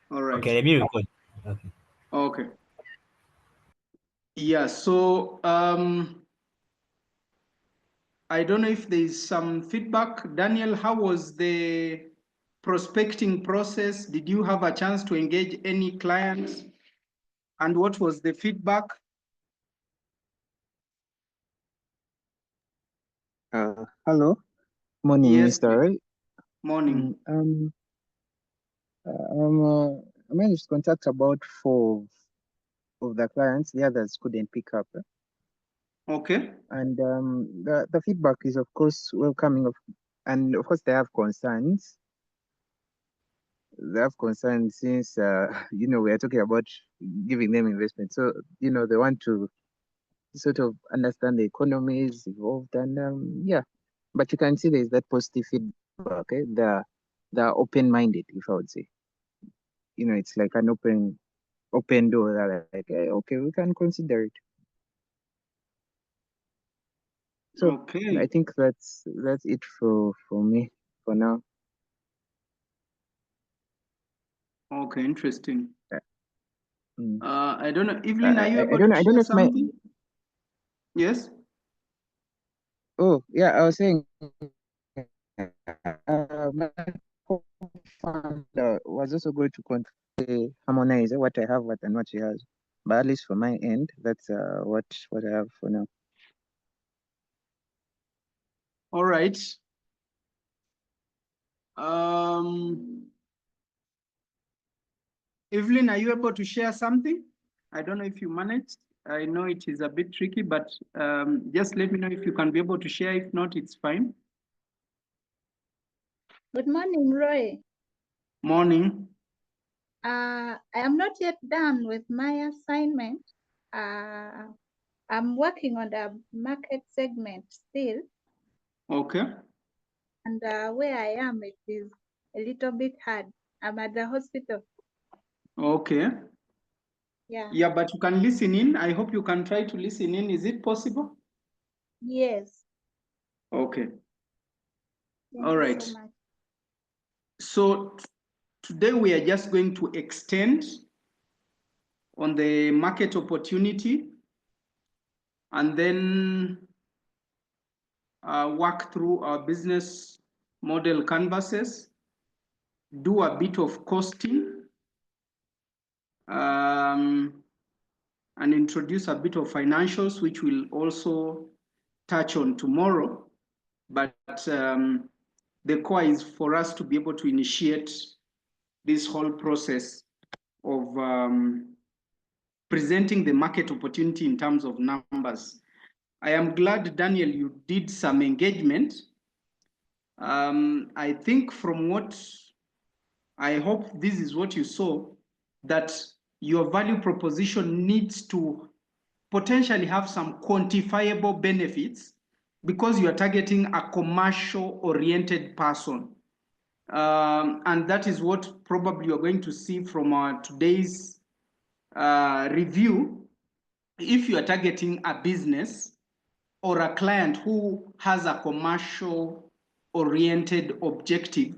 All right. Okay, let me record. Okay. Okay. Yeah, so I don't know if there's some feedback. Daniel, how was the prospecting process? Did you have a chance to engage any clients? And what was the feedback? Hello. Morning, Yes, Mr. Ray. morning. I managed to contact about 4 of the clients. The others couldn't pick up. Okay. And the feedback is, of course, welcoming. And of course, they have concerns. They have concerns since, we are talking about giving them investment. So, they want to sort of understand the economy is evolved. And yeah, but you can see there's that positive feedback. Okay? They're open-minded, if I would say. It's like an open door that like, okay, we can consider it. So Okay. I think that's it for me for now. Okay, interesting. Mm. I don't know. Evelyn, are you I able don't to know. I don't share know if my something? Yes. oh yeah, I was saying my co-founder was also going to harmonize what I have and what she has. But at least for my end, that's what I have for now. All right. Evelyn, are you able to share something? I don't know if you managed. I know it is a bit tricky, but just let me know if you can be able to share. If not, it's fine. Good morning, Roy. Morning. I am not yet done with my assignment. I'm working on the market segment still. Okay. And where I am, it is a little bit hard. I'm at the hospital. Okay. Yeah. Yeah, but you can listen in. I hope you can try to listen in. Is it possible? Yes. Okay. Thank All you right. so much. So today we are just going to extend on the market opportunity and then work through our business model canvases, do a bit of costing, and introduce a bit of financials, which we'll also touch on tomorrow. But the core is for us to be able to initiate this whole process of presenting the market opportunity in terms of numbers. I am glad, Daniel, you did some engagement. I think from what I hope this is what you saw, that your value proposition needs to potentially have some quantifiable benefits because you are targeting a commercial-oriented person. And that is what probably you're going to see from our today's review. If you are targeting a business or a client who has a commercial-oriented objective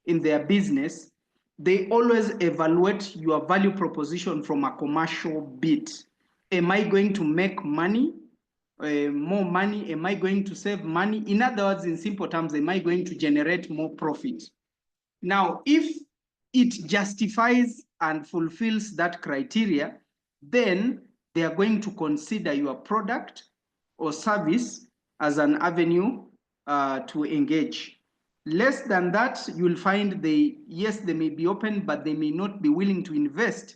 in their business, they always evaluate your value proposition from a commercial bit. Am I going to make money? More money? Am I going to save money? In other words, in simple terms, am I going to generate more profit? Now, if it justifies and fulfills that criteria, then they are going to consider your product or service as an avenue to engage. Less than that, you'll find yes, they may be open, but they may not be willing to invest,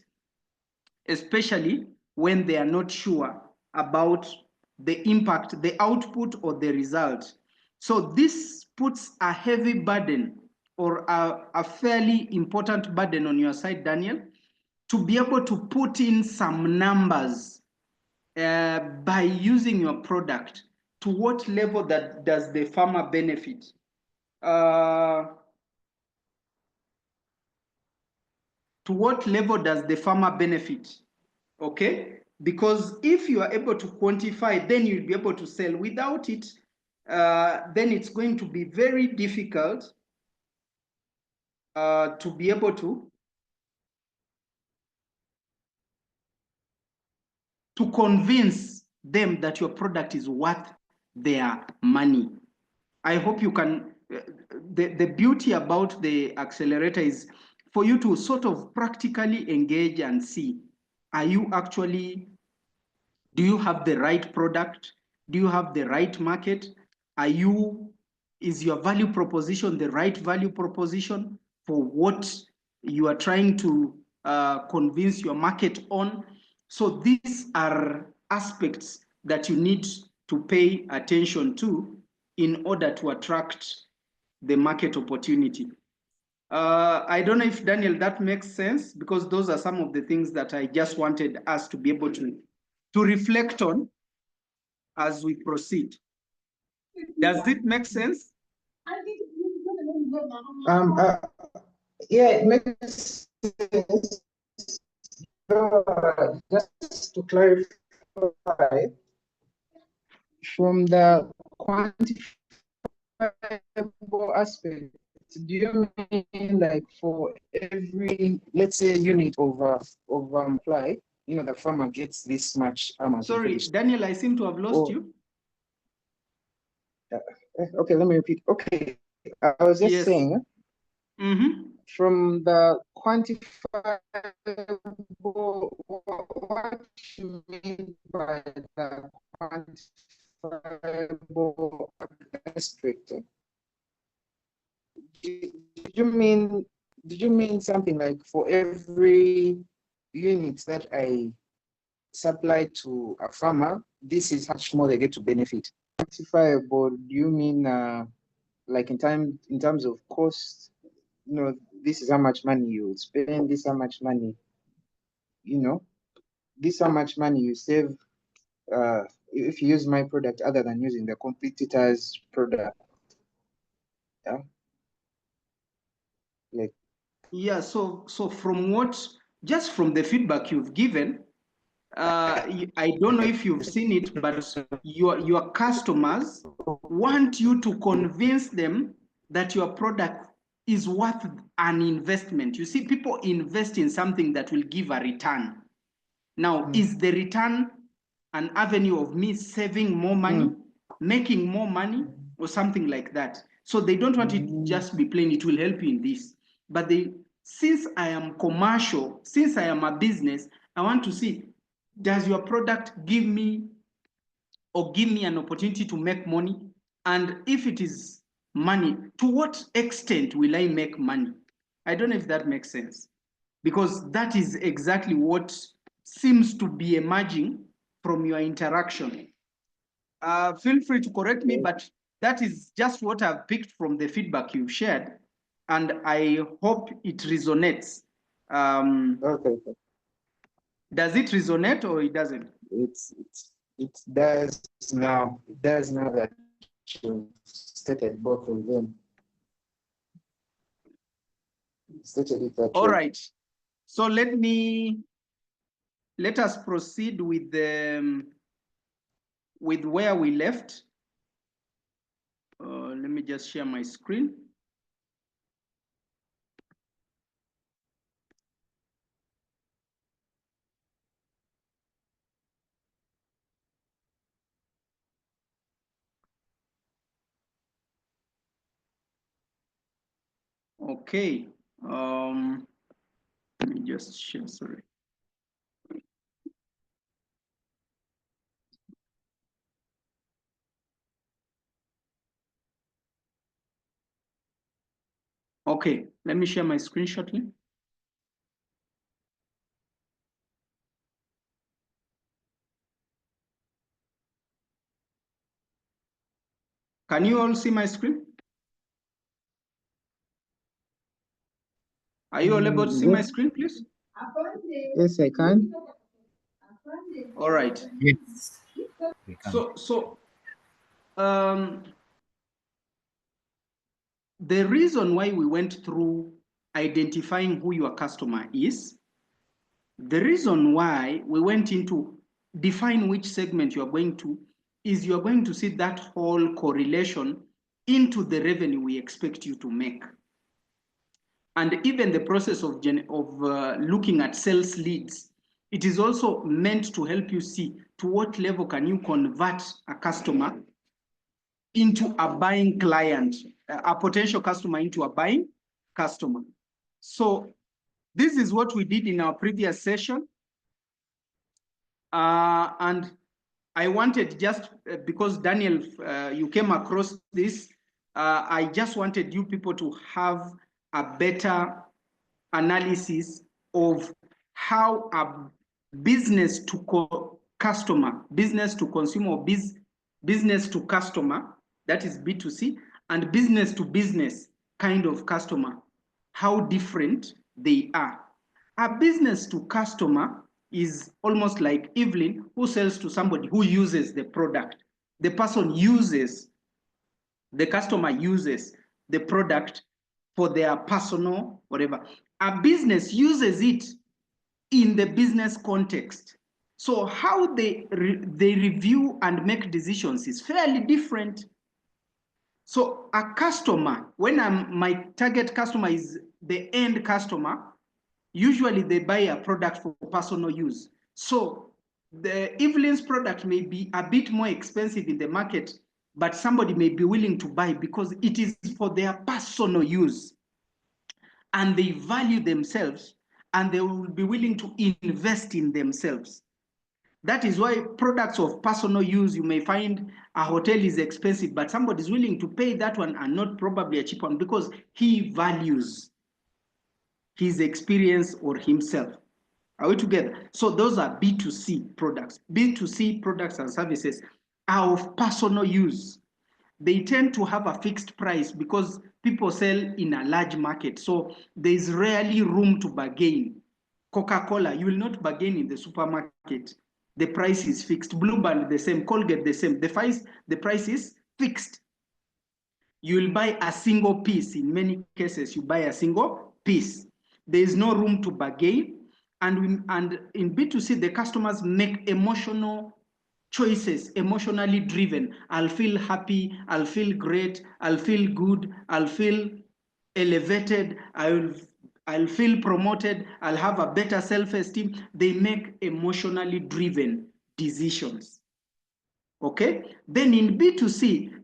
especially when they are not sure about the impact, the output, or the result. So this puts a heavy burden or a fairly important burden on your side, Daniel, to be able to put in some numbers by using your product. To what level does the farmer benefit? To what level does the farmer benefit? Okay, because if you are able to quantify, then you'll be able to sell. Without it, then it's going to be very difficult to be able to to convince them that your product is worth their money. I hope you can, the beauty about the accelerator is for you to sort of practically engage and see, are you actually, do you have the right product? Do you have the right market? Is your value proposition the right value proposition for what you are trying to convince your market on? So these are aspects that you need to pay attention to in order to attract the market opportunity. I don't know if, Daniel, that makes sense, because those are some of the things that I just wanted us to be able to reflect on as we proceed. Does it make sense? Yeah, it makes sense. Just to clarify, from the quantifiable aspect, do you mean like for every, let's say, unit of apply, you know, the farmer gets this much amount? Sorry, Daniel, I seem to have lost you. Okay, let me repeat. Okay, I was just saying, from the quantifiable, what you mean by the quantifiable aspect? Did you mean something like for every unit that I supply to a farmer, this is how much more they get to benefit? Quantifiable, do you mean like in terms of cost? You know, this is how much money you spend, this is how much money, you know, this is how much money you save if you use my product other than using the competitor's product. Yeah. Like, yeah, so from just from the feedback you've given, I don't know if you've seen it, but your customers want you to convince them that your product is worth an investment. You see, people invest in something that will give a return. Now, is the return an avenue of me saving more money, making more money, or something like that? So they don't want it to just be plain, it will help you in this. But since I am commercial, since I am a business, I want to see, does your product give me an opportunity to make money? And if it is money, to what extent will I make money? I don't know if that makes sense, because that is exactly what seems to be emerging from your interaction. Feel free to correct me, but that is just what I've picked from the feedback you've shared, and I hope it resonates. okay. Does it resonate or it doesn't? It does now. It does now that you stated both of them. Stated it that all right. So let us proceed with where we left. Let me just share my screen. Okay. Let me just share, sorry. Okay, let me share my screen shortly. Can you all see my screen? Are you all able to see my screen, please? Yes, I can. All right. Yes, we can. So the reason why we went through identifying who your customer is, the reason why we went into define which segment you're going to, is you're going to see that whole correlation into the revenue we expect you to make. And even the process of looking at sales leads It is also meant to help you see to what level can you convert a customer into a buying client, a potential customer into a buying customer. So this is what we did in our previous session. And I wanted just, because Daniel, you came across this, I just wanted you people to have a better analysis of how a business to customer, business to consumer, business to customer, that is B2C, and business to business kind of customer, how different they are. A business to customer is almost like Evelyn, who sells to somebody who uses the product. The person uses, the customer uses the product for their personal whatever. A business uses it in the business context. So how they review and make decisions is fairly different. So a customer, when my target customer is the end customer, usually they buy a product for personal use. So the Evelyn's product may be a bit more expensive in the market, but somebody may be willing to buy because it is for their personal use. And they value themselves and they will be willing to invest in themselves. That is why products of personal use, you may find a hotel is expensive, but somebody is willing to pay that one and not probably a cheap one because he values his experience or himself. Are we together? So those are B2C products. B2C products and services are of personal use. They tend to have a fixed price because people sell in a large market. So there's rarely room to bargain. Coca-Cola, you will not bargain in the supermarket. The price is fixed. Blue Band, the same. Colgate, the same. The price is fixed. You will buy a single piece. In many cases, you buy a single piece. There is no room to bargain. And in B2C, the customers make emotional choices, emotionally driven. I'll feel happy, I'll feel great, I'll feel good, I'll feel elevated, I'll feel promoted, I'll have a better self-esteem. They make emotionally driven decisions. Okay, then in B2C,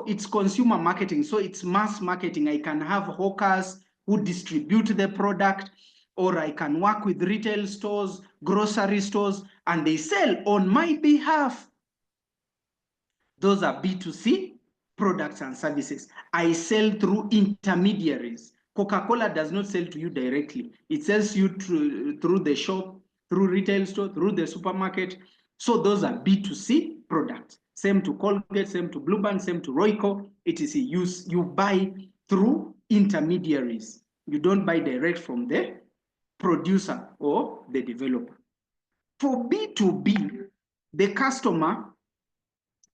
it's consumer marketing. So it's mass marketing. I can have hawkers who distribute the product, or I can work with retail stores, grocery stores, and they sell on my behalf. Those are B2C products and services. I sell through intermediaries. Coca-Cola does not sell to you directly. It sells you through the shop, through retail store, through the supermarket. So those are B2C products. Same to Colgate, same to Blue Band, same to Royco, etc. You buy through intermediaries. You don't buy direct from the producer or the developer. For B2B, the customer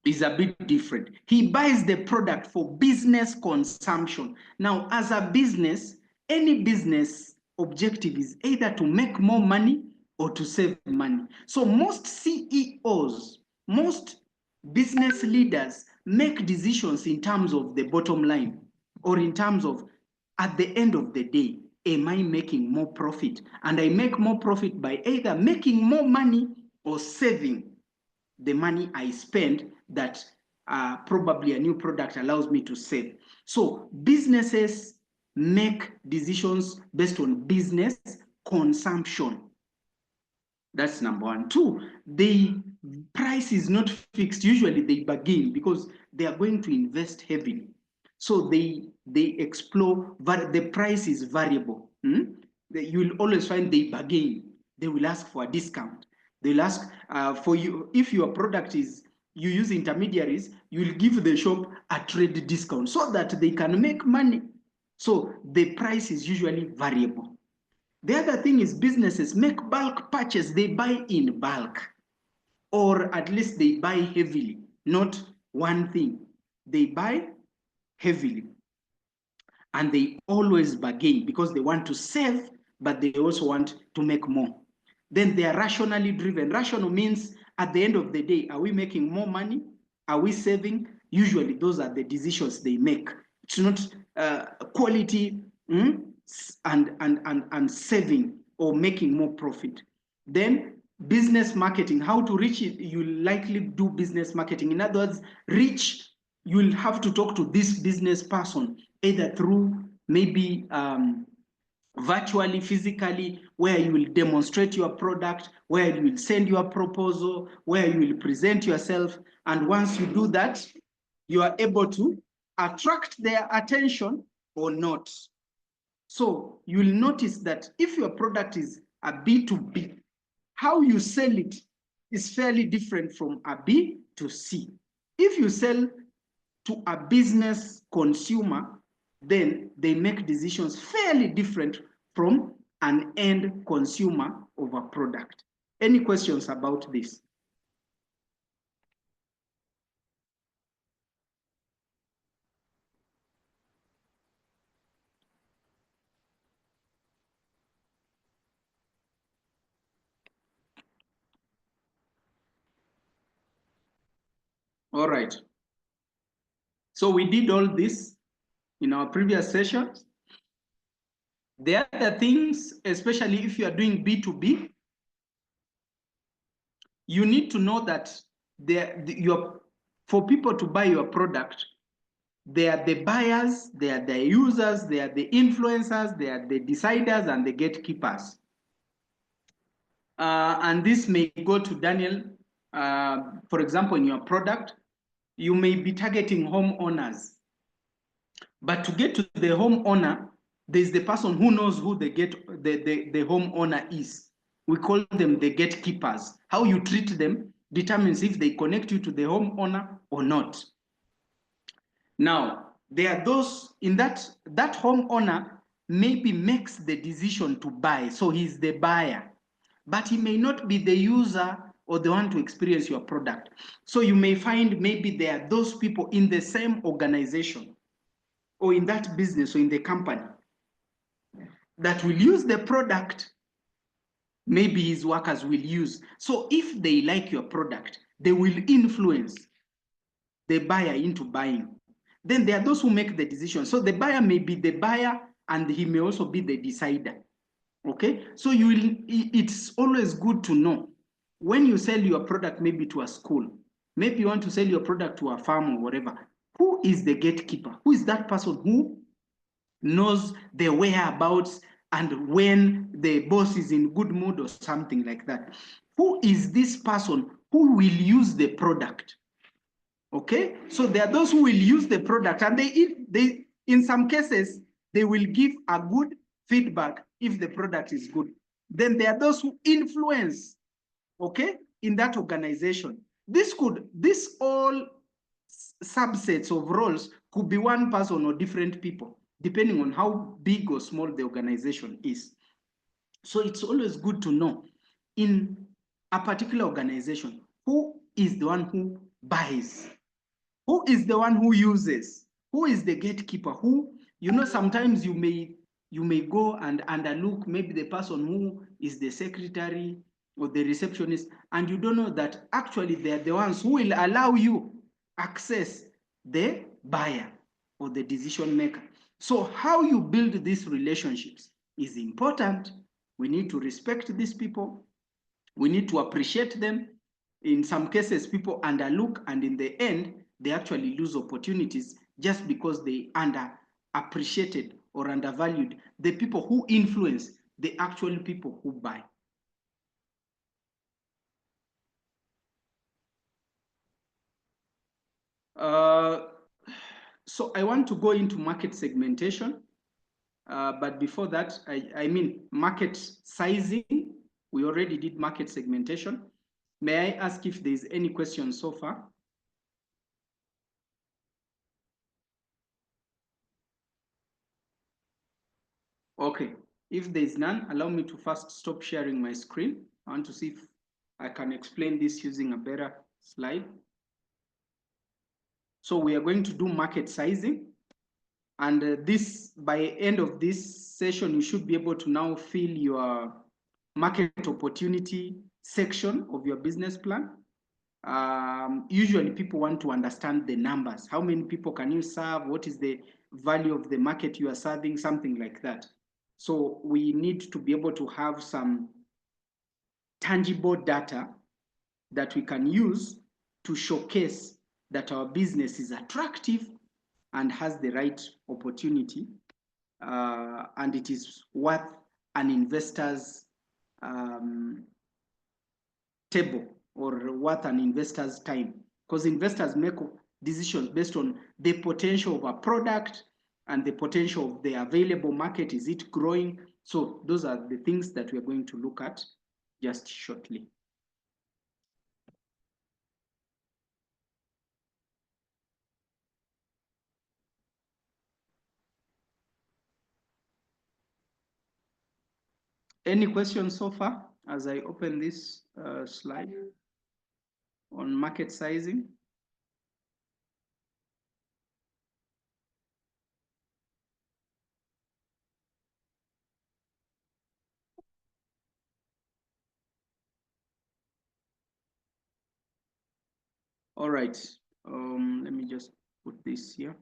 is a bit different. He buys the product for business consumption. Now, as a business, any business objective is either to make more money or to save money. So most CEOs, most business leaders make decisions in terms of the bottom line, or in terms of, at the end of the day, am I making more profit? And I make more profit by either making more money or saving the money I spend that probably a new product allows me to save. So businesses make decisions based on business consumption. That's number one. Two, the price is not fixed. Usually they bargain because they are going to invest heavily. So they explore, but the price is variable. You will always find they bargain. They will ask for a discount. They'll ask for you, if your product is, you use intermediaries, you'll give the shop a trade discount so that they can make money. So the price is usually variable. The other thing is businesses make bulk purchase. They buy in bulk, or at least they buy heavily, not one thing. They buy heavily. And they always bargain because they want to save, but they also want to make more. Then they are rationally driven. Rational means at the end of the day, are we making more money? Are we saving? Usually those are the decisions they make. It's not quality and saving or making more profit. Then business marketing, how to reach it, you'll likely do business marketing. In other words, you'll have to talk to this business person, either through maybe virtually, physically, where you will demonstrate your product, where you will send your proposal, where you will present yourself. And once you do that, you are able to attract their attention or not. So you'll notice that if your product is a B2B, how you sell it is fairly different from a B to C. If you sell to a business consumer, then they make decisions fairly different from an end consumer of a product. Any questions about this? All right. So we did all this in our previous sessions. The other things, especially if you are doing B2B, you need to know that for people to buy your product, they are the buyers, they are the users, they are the influencers, they are the deciders and the gatekeepers. And this may go to Daniel. For example, in your product, you may be targeting homeowners. But to get to the homeowner, there's the person who knows who the homeowner is. We call them the gatekeepers. How you treat them determines if they connect you to the homeowner or not. Now, there are those in that homeowner maybe makes the decision to buy, so he's the buyer, but he may not be the user or the one to experience your product. So you may find maybe there are those people in the same organization or in that business or in the company that will use the product, maybe his workers will use. So if they like your product, they will influence the buyer into buying. Then there are those who make the decision. So the buyer may be the buyer and he may also be the decider. Okay, so it's always good to know when you sell your product maybe to a school, maybe you want to sell your product to a farm or whatever, who is the gatekeeper? Who is that person who knows the whereabouts and when the boss is in good mood or something like that? Who is this person who will use the product? Okay, so there are those who will use the product and they in some cases, they will give a good feedback if the product is good. Then there are those who influence, okay, in that organization. This all subsets of roles could be one person or different people, depending on how big or small the organization is. So it's always good to know in a particular organization, who is the one who buys? Who is the one who uses? Who is the gatekeeper? Who, sometimes you may go and underlook maybe the person who is the secretary or the receptionist, and you don't know that actually they're the ones who will allow you access the buyer or the decision maker. So how you build these relationships is important. We need to respect these people. We need to appreciate them. In some cases, people underlook, and in the end, they actually lose opportunities just because they underappreciated or undervalued the people who influence the actual people who buy. So I want to go into market segmentation, but before that, I mean market sizing. We already did market segmentation. May I ask if there's any questions so far? Okay, if there's none, allow me to first stop sharing my screen. I want to see if I can explain this using a better slide. So we are going to do market sizing. And by end of this session, you should be able to now fill your market opportunity section of your business plan. Usually people want to understand the numbers. How many people can you serve? What is the value of the market you are serving? Something like that. So we need to be able to have some tangible data that we can use to showcase that our business is attractive and has the right opportunity, and it is worth an investor's table or worth an investor's time, because investors make decisions based on the potential of a product and the potential of the available market. Is it growing? So those are the things that we are going to look at just shortly. Any questions so far as I open this slide on market sizing? All right, let me just put this here.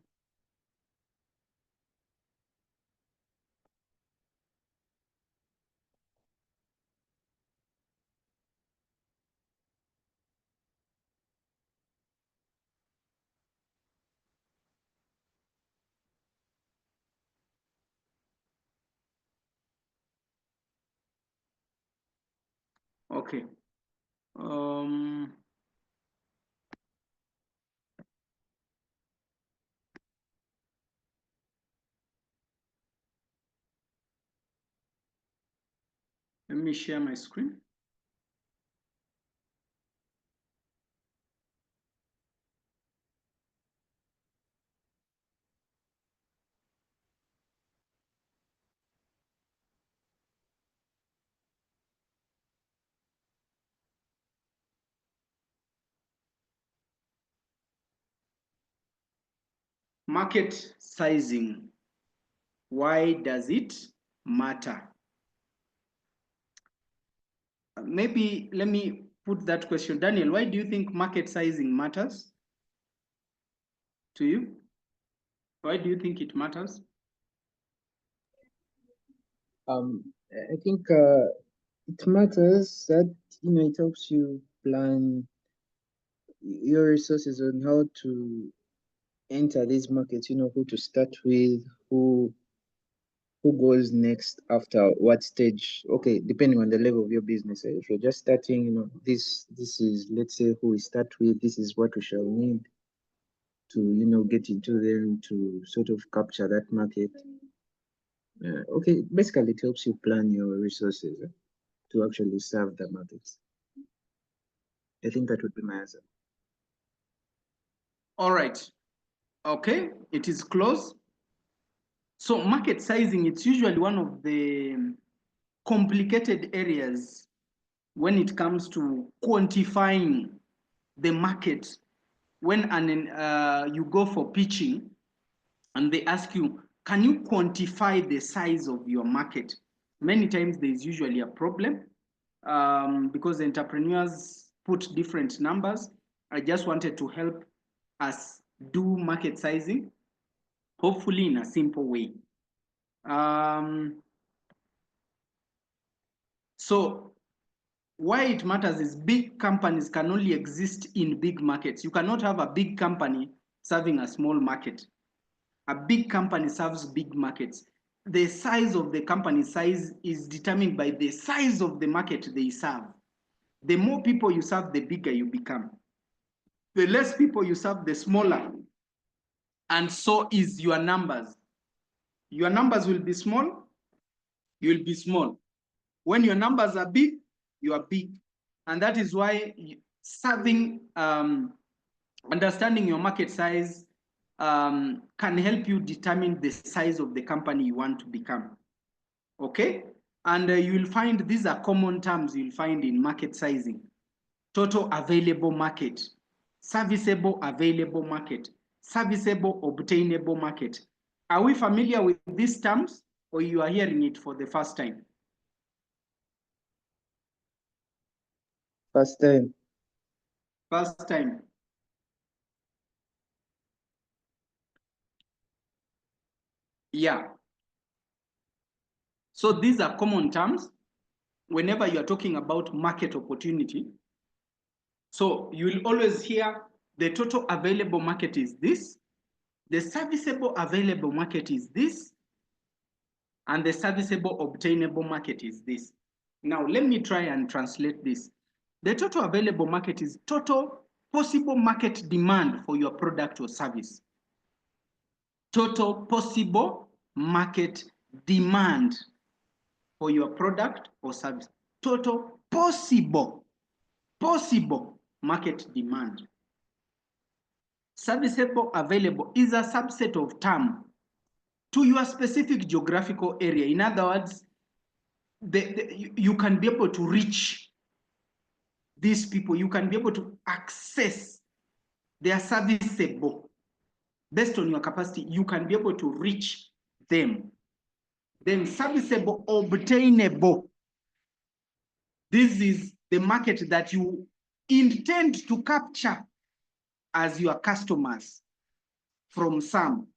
Okay. Let me share my screen. Market sizing. Why does it matter? Maybe let me put that question. Daniel, why do you think market sizing matters to you? Why do you think it matters? I think it matters that it helps you plan your resources on how to enter these markets. Who to start with, who goes next after what stage. Okay, depending on the level of your business. If you're just starting, this is, let's say, who we start with. This is what we shall need to get into them to sort of capture that market. Okay, basically it helps you plan your resources to actually serve the markets. I think that would be my answer. All right. Okay, it is close. So market sizing, it's usually one of the complicated areas when it comes to quantifying the market. When you go for pitching and they ask you, can you quantify the size of your market? Many times there's usually a problem because entrepreneurs put different numbers. I just wanted to help us do market sizing, hopefully in a simple way. So why it matters is big companies can only exist in big markets. You cannot have a big company serving a small market. A big company serves big markets. The size of the company size is determined by the size of the market they serve. The more people you serve, the bigger you become. The less people you serve, the smaller. And so is your numbers. Your numbers will be small, you will be small. When your numbers are big, you are big. And that is why serving, understanding your market size can help you determine the size of the company you want to become. Okay? And you will find these are common terms you'll find in market sizing. Total available market, serviceable available market, serviceable obtainable market. Are we familiar with these terms, or you are hearing it for the first time? First time. First time. Yeah. So these are common terms. whenever you are talking about market opportunity, so you will always hear the total available market is this, the serviceable available market is this, and the serviceable obtainable market is this. Now, let me try and translate this. The total available market is total possible market demand for your product or service. Total possible market demand for your product or service. Total possible market demand. Serviceable available is a subset of term to your specific geographical area. In other words, you can be able to reach these people, you can be able to access, they are serviceable. Based on your capacity, you can be able to reach them. Then serviceable, obtainable. This is the market that you intend to capture as your customers from some.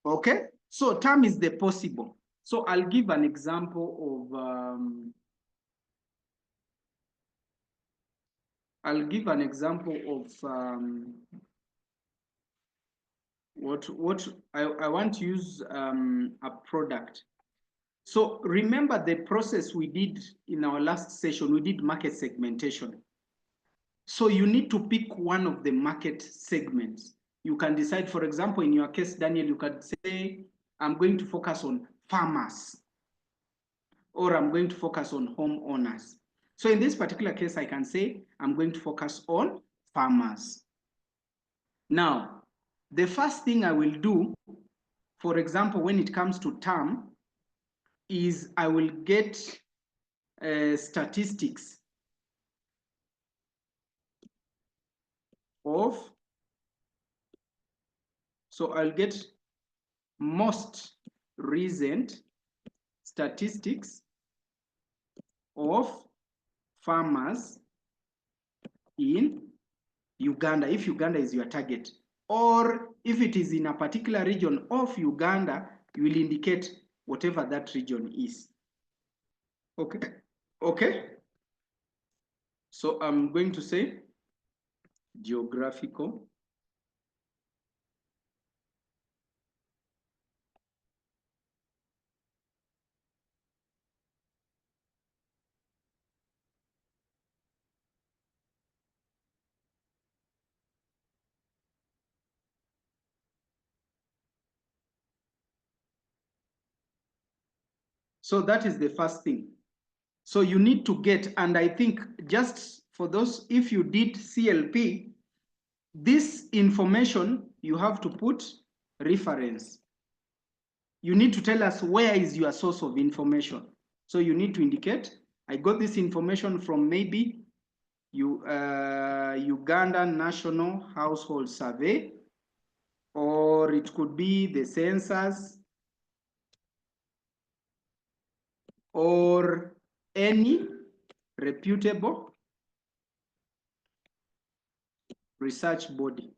Okay? So term is the possible. So I'll give an example of what I want to use a product. So remember the process we did in our last session, we did market segmentation. So you need to pick one of the market segments. You can decide, for example, in your case, Daniel, you can say, I'm going to focus on farmers, or I'm going to focus on homeowners. So in this particular case, I can say, I'm going to focus on farmers. Now, the first thing I will do, for example, when it comes to term, is I will get statistics of, so I'll get most recent statistics of farmers in Uganda, if Uganda is your target. Or if it is in a particular region of Uganda, you will indicate whatever that region is. Okay. Okay. So I'm going to say geographical So that is the first thing. So you need to get, and I think just for those, if you did CLP, this information, you have to put reference. You need to tell us where is your source of information. So you need to indicate, I got this information from maybe Uganda National Household Survey, or it could be the census, or any reputable research body.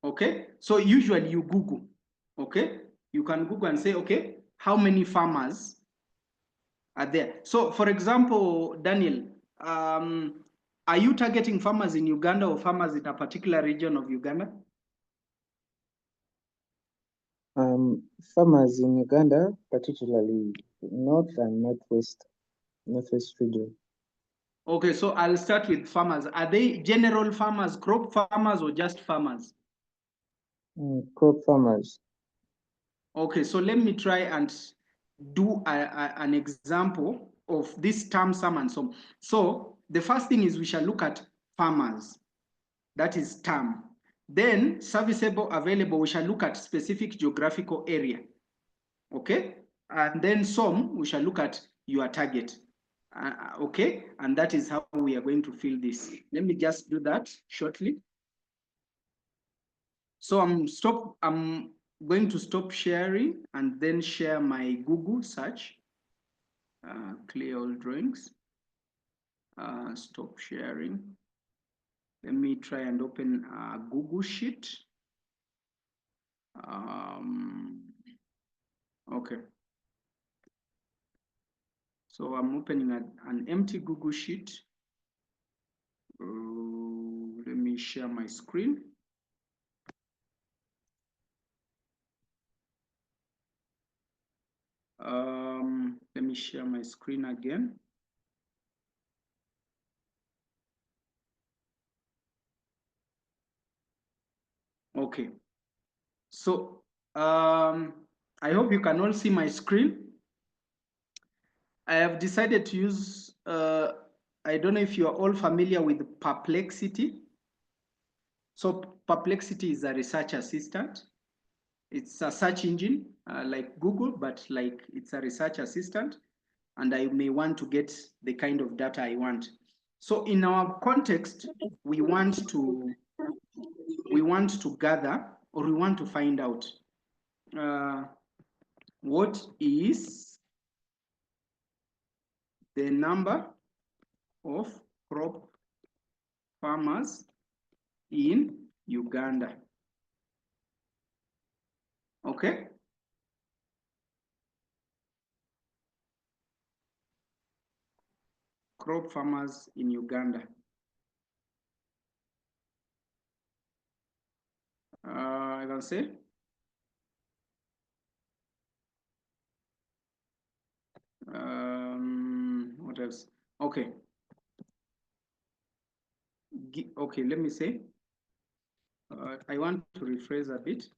Okay, so usually you Google, okay? You can Google and say, okay, how many farmers are there? So for example, Daniel, are you targeting farmers in Uganda or farmers in a particular region of Uganda? Farmers in Uganda, particularly north and northwest region. Okay, so I'll start with farmers. Are they general farmers, crop farmers, or just farmers? Crop farmers. Okay, so let me try and do an example of this term, sum and sum. So the first thing is we shall look at farmers. That is term. Then serviceable available, we shall look at specific geographical area. Okay, and then sum, we shall look at your target. Okay, and that is how we are going to fill this. Let me just do that shortly. So I'm going to stop sharing and then share my Google search. Clear all drawings. Stop sharing. Let me try and open a Google Sheet. Okay. So I'm opening an empty Google Sheet. Let me share my screen. Let me share my screen again. Okay. So I hope you can all see my screen. I have decided to use, I don't know if you are all familiar with Perplexity. So Perplexity is a research assistant. It's a search engine like Google, but like it's a research assistant. And I may want to get the kind of data I want. So in our context, we want to gather, or we want to find out what is the number of crop farmers in Uganda. Okay. Crop farmers in Uganda. I can say what else? Okay. Okay, let me say. I want to rephrase a bit.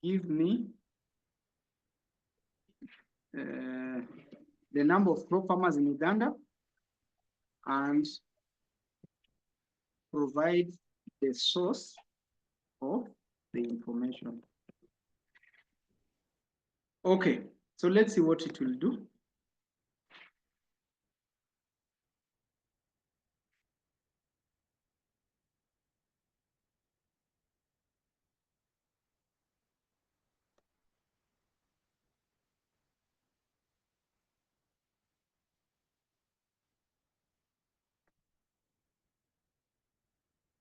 Give me the number of crop farmers in Uganda and provide the source of the information. Okay, so let's see what it will do.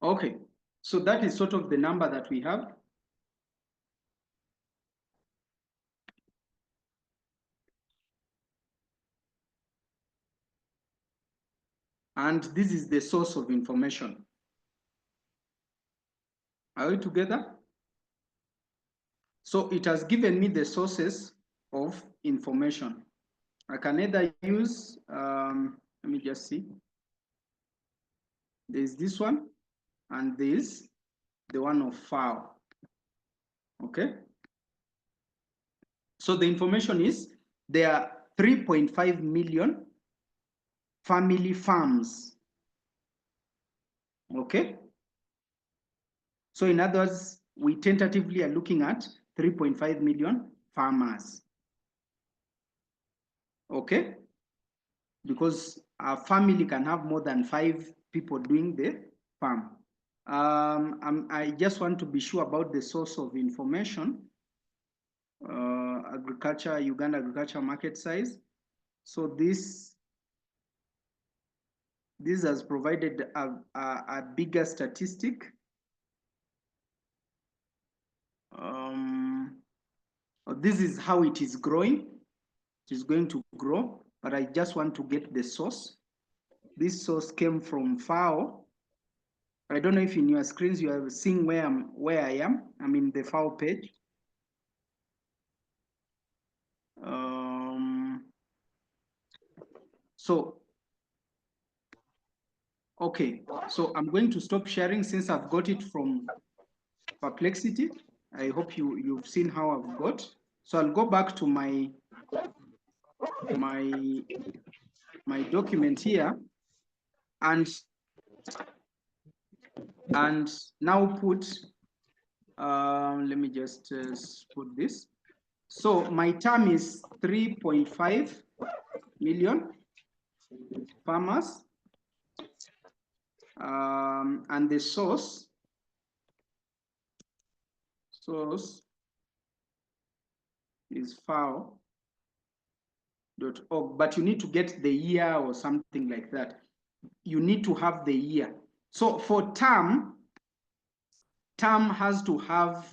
Okay, so that is sort of the number that we have. And this is the source of information. Are we together? So it has given me the sources of information. I can either use, let me just see. There's this one, and there's the one of FAO. Okay. So the information is there are 3.5 million family farms. Okay. So in other words, we tentatively are looking at 3.5 million farmers. Okay. Because a family can have more than 5 people doing the farm. I just want to be sure about the source of information. Agriculture, Uganda agriculture market size. So this has provided a bigger statistic. This is how it is growing. It is going to grow, but I just want to get the source. This source came from FAO. I don't know if in your screens you are seeing where I am. I'm in the FAO page. Okay, so I'm going to stop sharing since I've got it from Perplexity. I hope you've seen how I've got. So I'll go back to my document here and now put, let me just put this. So my term is 3.5 million farmers, and the source is FAO.org, but you need to get the year or something like that. You need to have the year. So for term has to have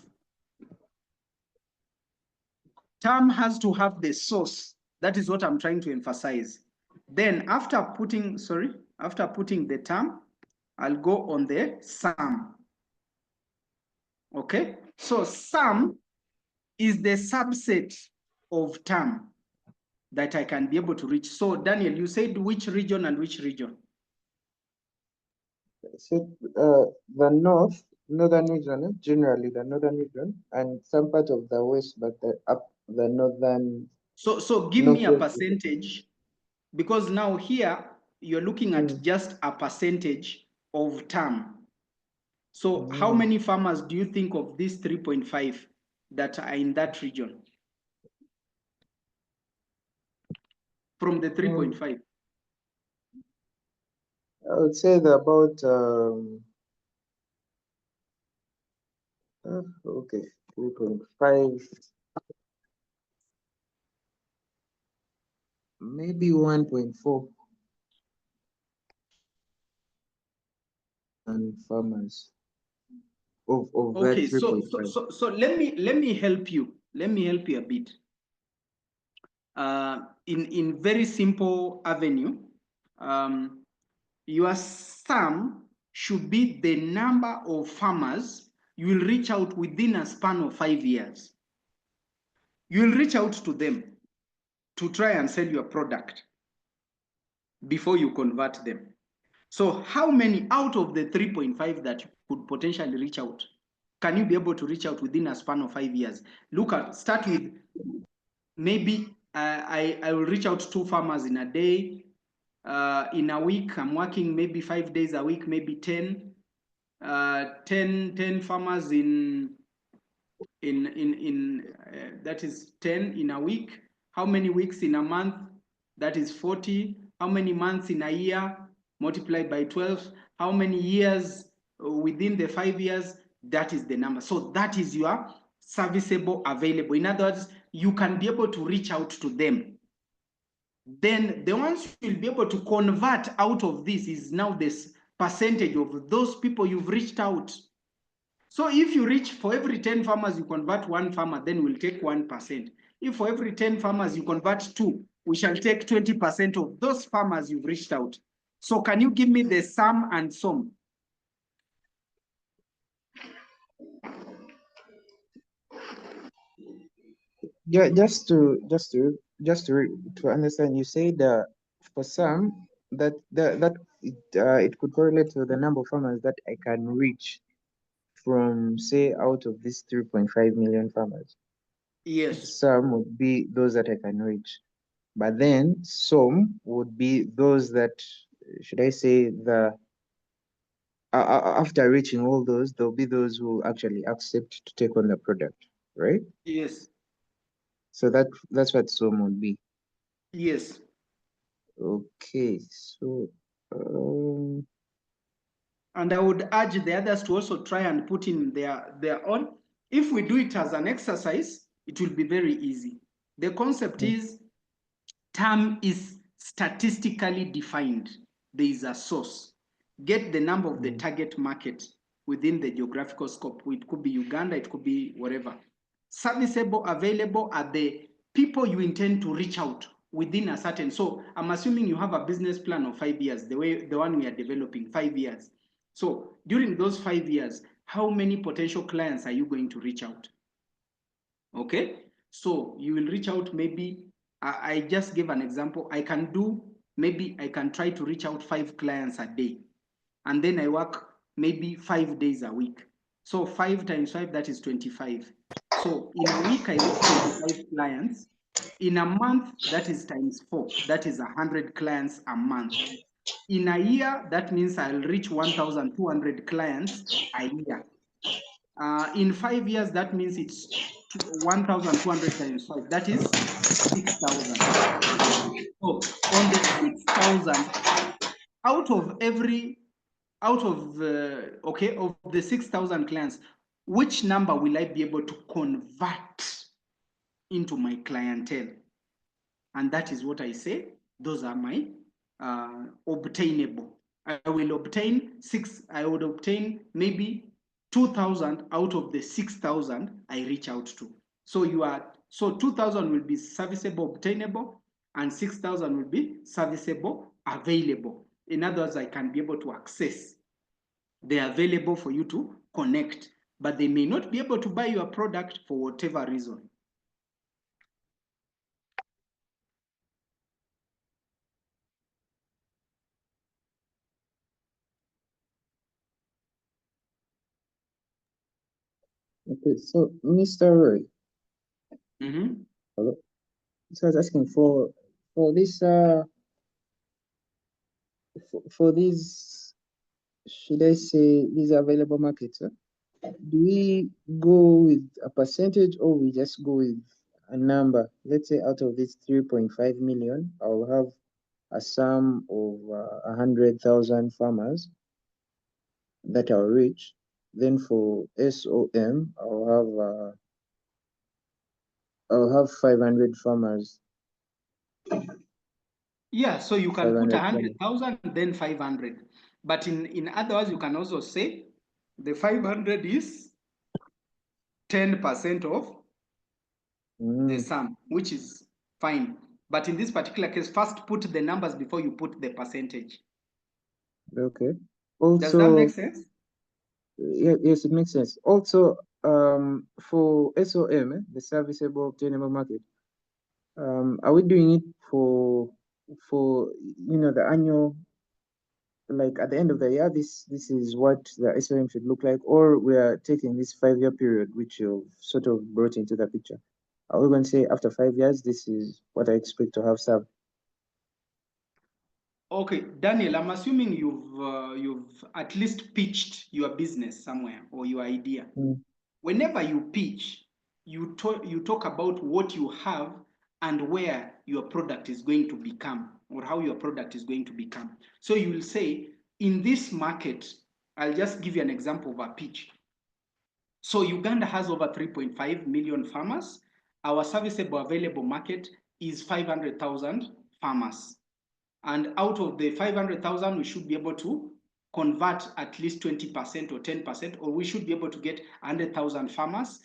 term has to have the source. That is what I'm trying to emphasize. Then after putting the term, I'll go on the sum. Okay, so sum is the subset of term that I can be able to reach. So Daniel, you said which region and which region? So the northern region, generally the northern region, and some part of the west, but the northern. So give me a percentage, because now here you're looking at just a percentage of term. So how many farmers do you think of this 3.5 that are in that region? From the 3.5? I would say about okay, 3.5, maybe 1.4 and farmers of Okay, that 3.5. so let me help you. Let me help you a bit. In very simple avenue, your sum should be the number of farmers you will reach out within a span of 5 years. You will reach out to them to try and sell your product before you convert them. So how many out of the 3.5 that you could potentially reach out can you be able to reach out within a span of 5 years? Start with maybe I will reach out to 2 farmers in a day. In a week, I'm working maybe 5 days a week, maybe 10 farmers in that is 10 in a week. How many weeks in a month? That is 40. How many months in a year? Multiplied by 12. How many years within the 5 years? That is the number. So that is your serviceable available. In other words, you can be able to reach out to them. Then the ones you'll be able to convert out of this is now this percentage of those people you've reached out. So if you reach, for every 10 farmers, you convert 1 farmer, then we'll take 1%. If for every 10 farmers, you convert 2, we shall take 20% of those farmers you've reached out. So can you give me the sum and sum? Yeah, just to understand, you say that for some that it could correlate to the number of farmers that I can reach from, say, out of these 3.5 million farmers. Yes. Some would be those that I can reach, but then some would be those that, should I say, after reaching all those, there'll be those who actually accept to take on the product, right? Yes. So that's what some would be. Yes. Okay, so and I would urge the others to also try and put in their own. If we do it as an exercise, it will be very easy. The concept is term is statistically defined. There is a source. Get the number of the target market within the geographical scope. It could be Uganda, it could be wherever. Serviceable, available are the people you intend to reach out within a certain. So I'm assuming you have a business plan of 5 years, the one we are developing, 5 years. So during those 5 years, how many potential clients are you going to reach out? Okay, so you will reach out, maybe I just gave an example. I can try to reach out 5 clients a day, and then I work maybe 5 days a week. So 5 times 5, that is 25. So in a week, I reach 25 clients. In a month, that is times 4. That is 100 clients a month. In a year, that means I'll reach 1,200 clients a year. In 5 years, that means it's 1,200 times 5. That is 6,000. So on the 6,000, out of the 6,000 clients, which number will I be able to convert into my clientele? And that is what I say. Those are my obtainable. I would obtain maybe 2,000 out of the 6,000 I reach out to. So 2,000 will be serviceable, obtainable, and 6,000 will be serviceable, available. In other words, I can be able to access. They are available for you to connect, but they may not be able to buy your product for whatever reason. Okay, so Mr. Roy, hello. So I was asking for this for these, should I say, these available markets, do we go with a percentage or we just go with a number? Let's say out of this 3.5 million, I'll have a sum of 100,000 farmers that I'll reach. Then for SOM, I'll have 500 farmers. Yeah, so you can put 500,000. 100,000, then 500. But in other words, you can also say the 500 is 10% of the sum, which is fine. But in this particular case, first put the numbers before you put the percentage. Okay. Does that make sense? Yes, it makes sense. Also, for SOM, the serviceable obtainable market, are we doing it for the annual, like at the end of the year, this is what the SOM should look like, or we are taking this 5-year period, which you've sort of brought into the picture? Are we going to say after 5 years, this is what I expect to have served? Okay, Daniel, I'm assuming you've at least pitched your business somewhere or your idea. Whenever you pitch, you talk about what you have and where your product is going to become, or how your product is going to become. So you will say, in this market, I'll just give you an example of a pitch. So Uganda has over 3.5 million farmers. Our serviceable available market is 500,000 farmers. And out of the 500,000, we should be able to convert at least 20% or 10%, or we should be able to get 100,000 farmers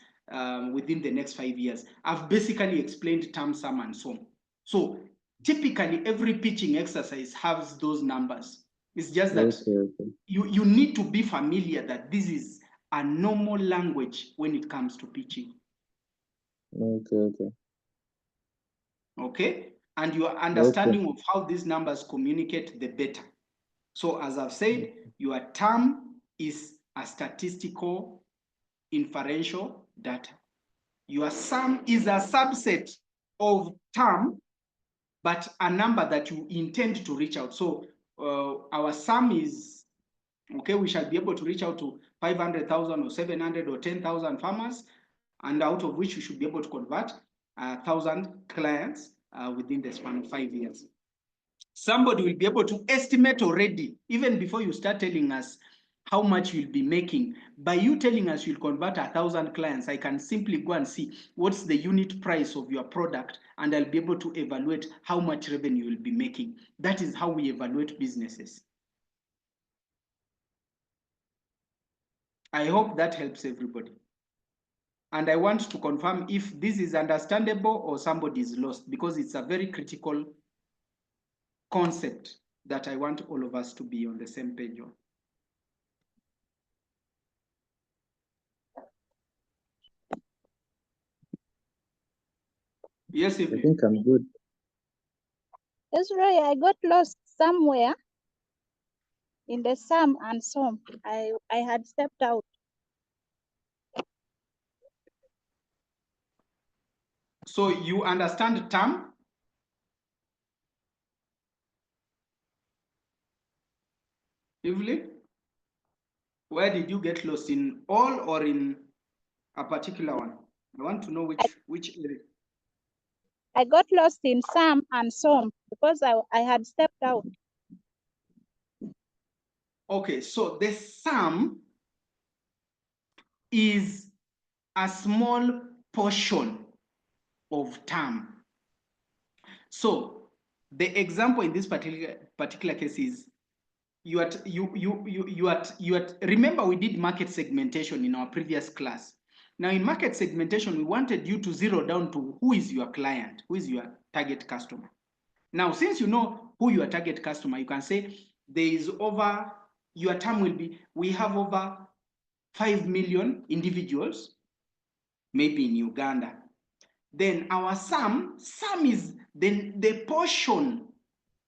within the next 5 years. I've basically explained term, sum, and sum. So typically, every pitching exercise has those numbers. It's just that you need to be familiar that this is a normal language when it comes to pitching. Okay? And your understanding of how these numbers communicate, the better. So as I've said, your term is a statistical inferential data. Your sum is a subset of term, but a number that you intend to reach out. So our sum is, okay, we shall be able to reach out to 500,000 or 700 or 10,000 farmers, and out of which we should be able to convert 1,000 clients within the span of 5 years. Somebody will be able to estimate already, even before you start telling us how much you'll be making. By you telling us you'll convert 1,000 clients, I can simply go and see what's the unit price of your product, and I'll be able to evaluate how much revenue you'll be making. That is how we evaluate businesses. I hope that helps everybody. And I want to confirm if this is understandable or somebody is lost, because it's a very critical concept that I want all of us to be on the same page on. Yes, Evelyn. I think I'm good. Yes, Roy, I got lost somewhere in the sum and sum. I had stepped out. So you understand term? Evelyn? Where did you get lost, in all or in a particular one? I want to know which area. I got lost in sum and sum because I had stepped out. Okay, so the sum is a small portion of term. So the example in this particular case is remember we did market segmentation in our previous class. Now in market segmentation, we wanted you to zero down to who is your client, who is your target customer. Now, since you know who your target customer, you can say there is over, your term will be, we have over 5 million individuals, maybe in Uganda. Then our sum is then the portion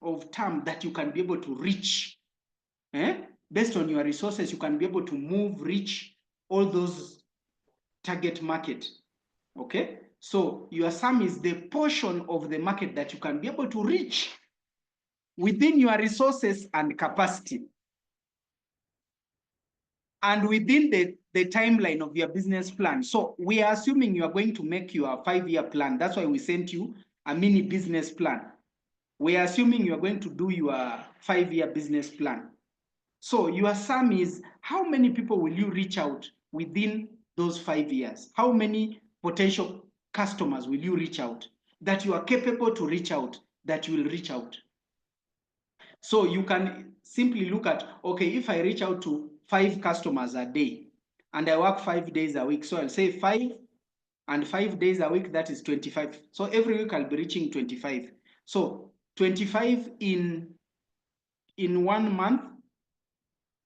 of term that you can be able to reach. Based on your resources, you can be able to move, reach all those target market. Okay, so your sum is the portion of the market that you can be able to reach within your resources and capacity, and within the timeline of your business plan. So we are assuming you are going to make your 5-year plan. That's why we sent you a mini business plan. We are assuming you are going to do your 5-year business plan. So your sum is how many people will you reach out within those 5 years? How many potential customers will you reach out that you are capable to reach out, that you will reach out? So you can simply look at, okay, if I reach out to 5 customers a day and I work 5 days a week, so I'll say 5 and 5 days a week, that is 25. So every week I'll be reaching 25. So 25 in 1 month,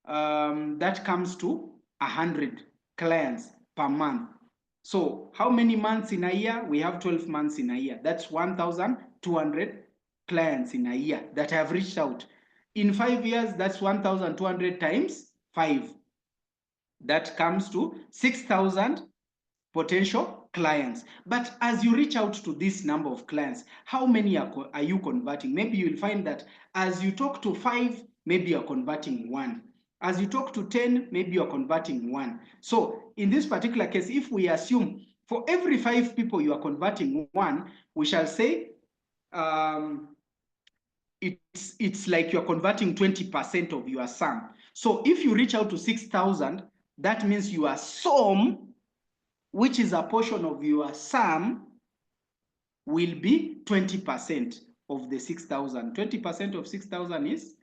that comes to 100 clients per month. So how many months in a year? We have 12 months in a year. That's 1,200 clients in a year that have reached out. In 5 years, that's 1,200 times 5. That comes to 6,000 potential clients. But as you reach out to this number of clients, how many are you converting? Maybe you'll find that as you talk to 5, maybe you're converting 1. As you talk to 10, maybe you're converting 1. So in this particular case, if we assume for every 5 people you are converting 1, we shall say it's like you're converting 20% of your sum. So if you reach out to 6,000, that means your sum, which is a portion of your sum, will be 20% of the 6,000. 20% of 6,000 is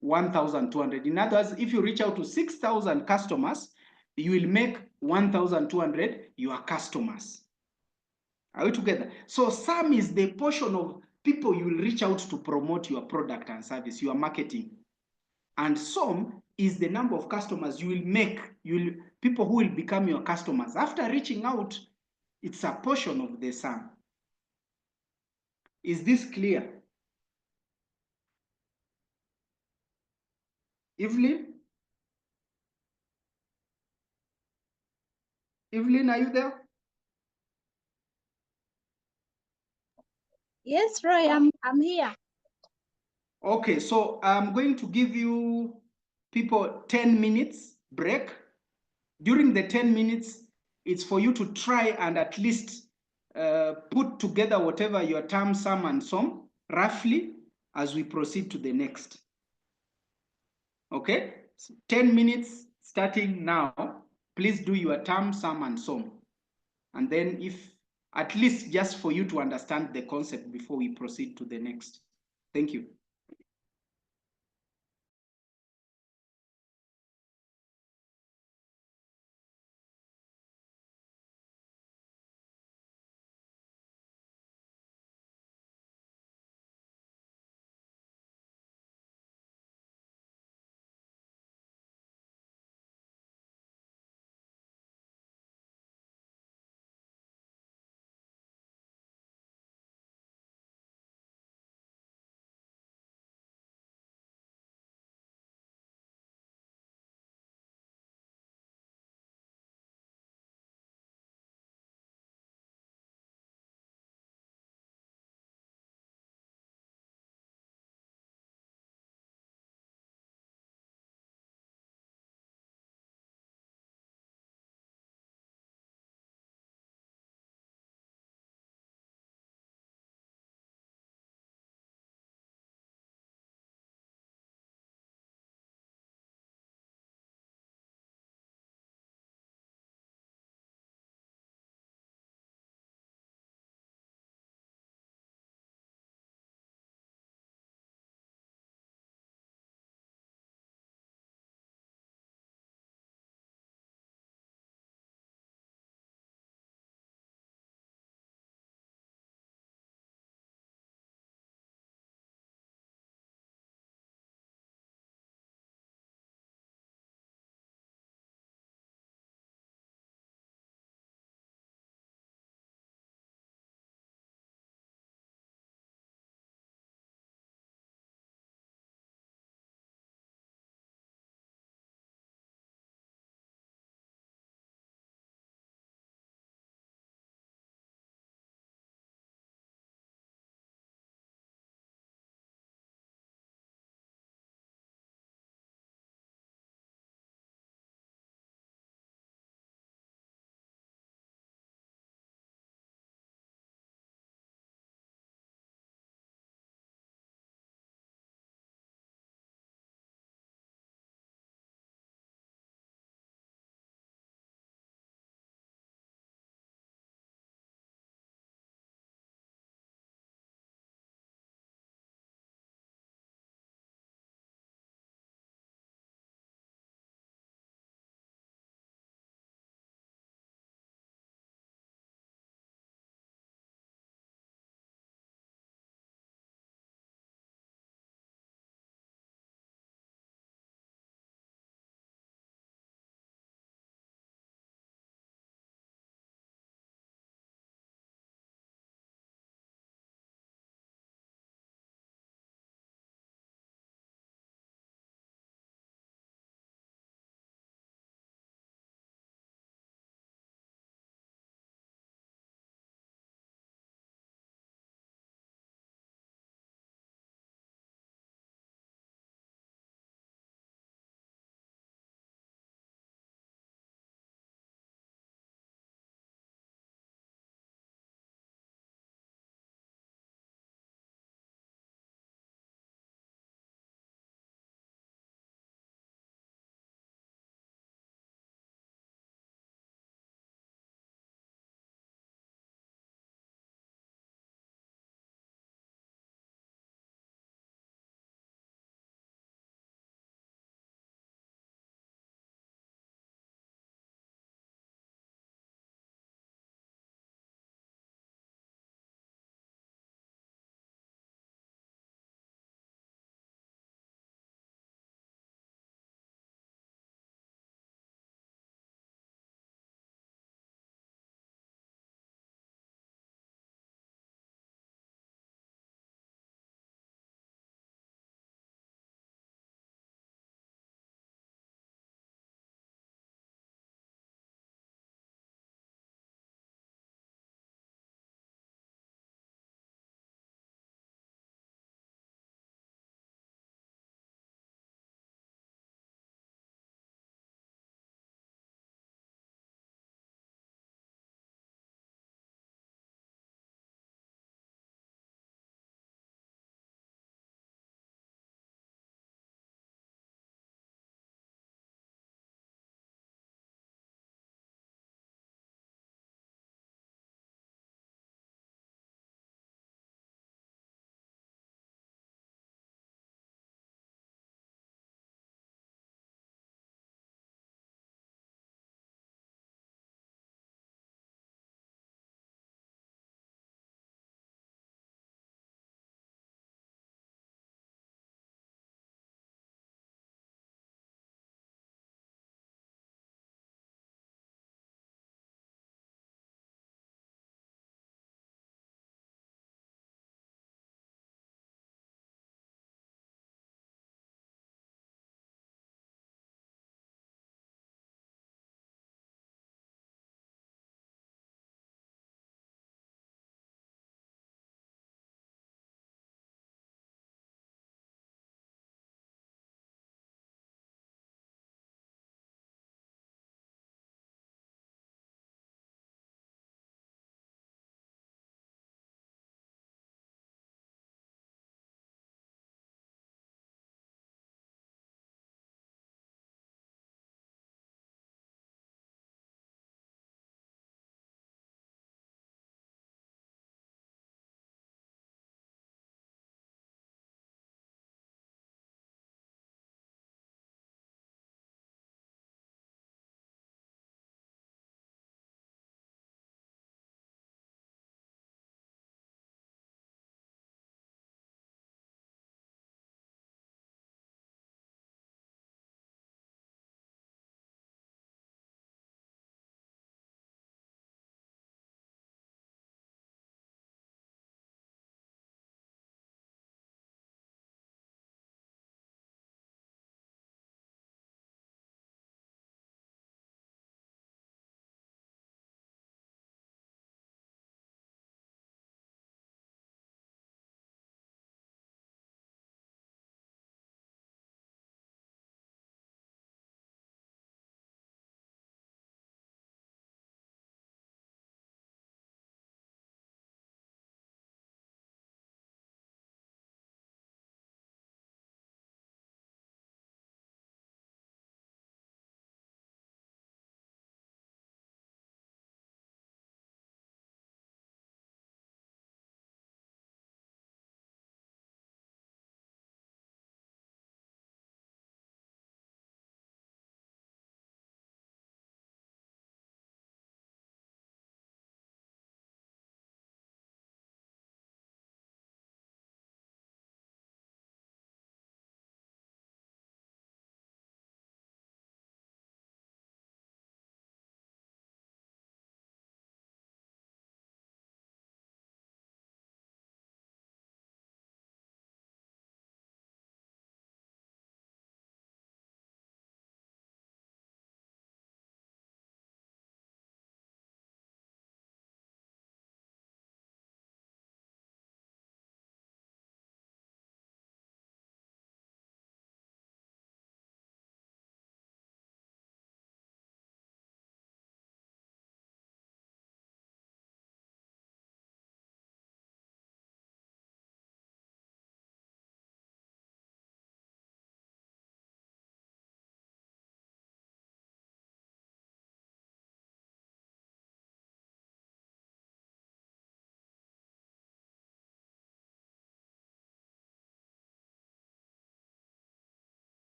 1,200. In other words, if you reach out to 6,000 customers, you will make 1,200 your customers. Are we together? So sum is the portion of people you will reach out to promote your product and service, your marketing. And sum is the number of customers you will make, people who will become your customers. After reaching out, it's a portion of the sum. Is this clear? Evelyn? Evelyn, are you there? Yes, Roy, I'm here. Okay, so I'm going to give you people 10 minutes break. During the 10 minutes, it's for you to try and at least put together whatever your term, sum, and sum, roughly, as we proceed to the next. Okay, so 10 minutes starting now. Please do your term, sum, and sum. And then if, at least just for you to understand the concept before we proceed to the next. Thank you.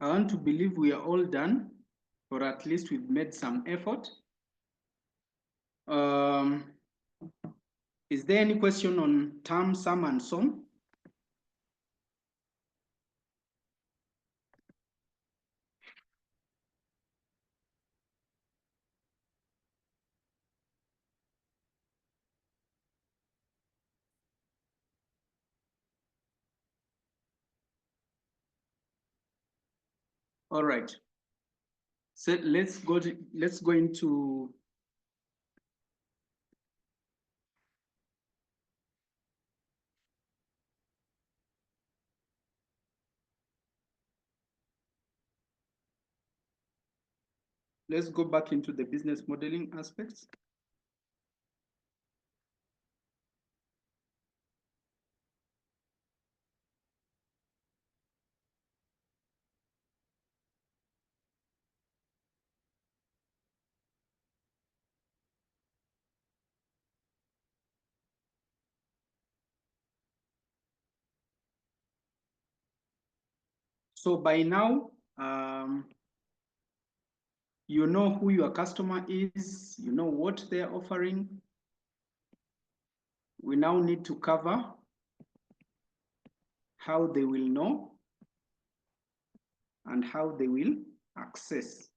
I want to believe we are all done, or at least we've made some effort. Is there any question on term, sum, and sum? All right. So let's go into let's go back into the business modeling aspects. So by now, you know who your customer is, you know what they're offering. We now need to cover how they will know and how they will access.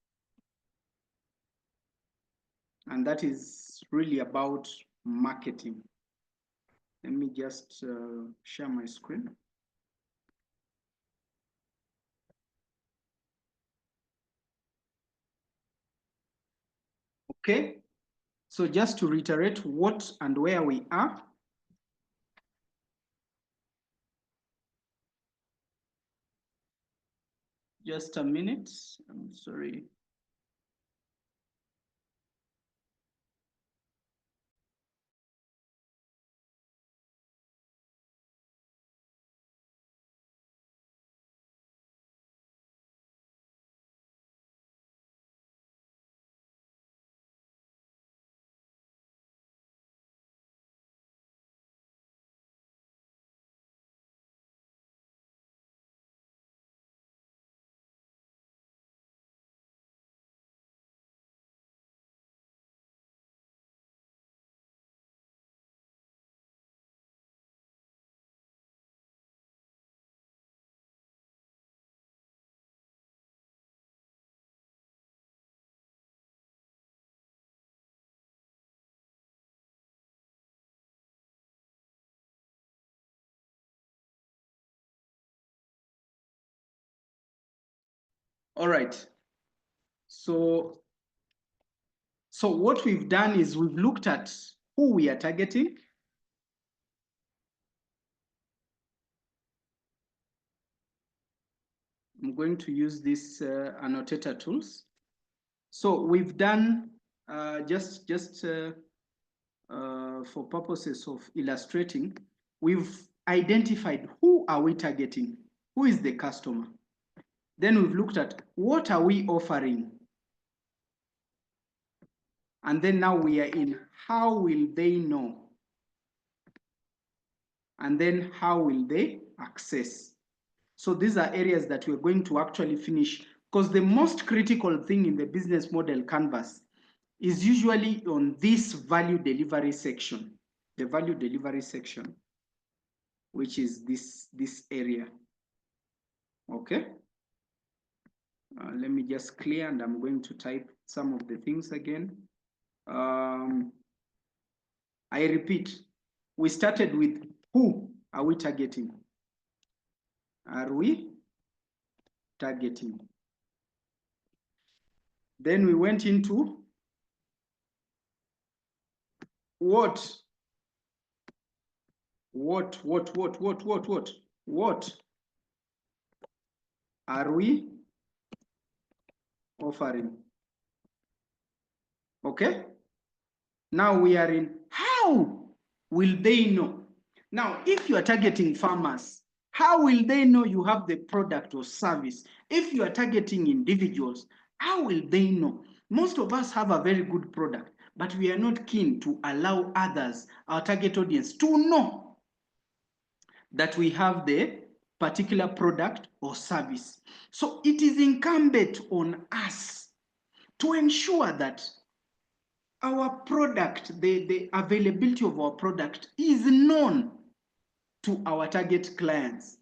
And that is really about marketing. Let me just share my screen. Okay, so just to reiterate what and where we are. Just a minute, I'm sorry. All right. So what we've done is we've looked at who we are targeting. I'm going to use this annotator tools. So we've done just for purposes of illustrating, we've identified who are we targeting, who is the customer. Then we've looked at what are we offering. And then now we are in how will they know? And then how will they access? So these are areas that we're going to actually finish, because the most critical thing in the business model canvas is usually on this value delivery section, the value delivery section, which is this area. Okay. Let me just clear, and I'm going to type some of the things again. I repeat, we started with who are we targeting? Are we targeting? Then we went into what are we offering? Okay. Now we are in how will they know? Now, if you are targeting farmers, how will they know you have the product or service? If you are targeting individuals, how will they know? Most of us have a very good product, but we are not keen to allow others, our target audience, to know that we have the particular product or service. So it is incumbent on us to ensure that our product, the availability of our product is known to our target clients.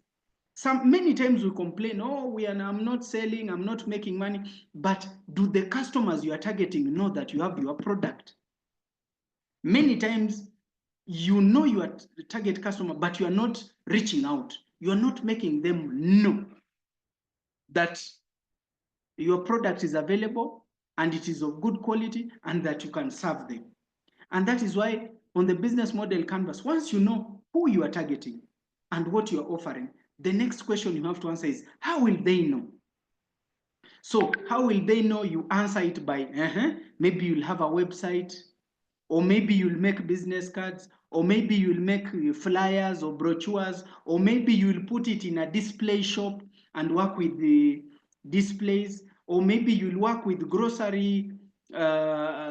Many times we complain, oh, I'm not selling, I'm not making money. But do the customers you are targeting know that you have your product? Many times you know your target customer, but you are not reaching out. You are not making them know that your product is available and it is of good quality and that you can serve them. And that is why on the business model canvas, once you know who you are targeting and what you are offering, the next question you have to answer is, how will they know? So how will they know? You answer it by, maybe you'll have a website, or maybe you'll make business cards, or maybe you'll make flyers or brochures, or maybe you'll put it in a display shop and work with the displays, or maybe you'll work with grocery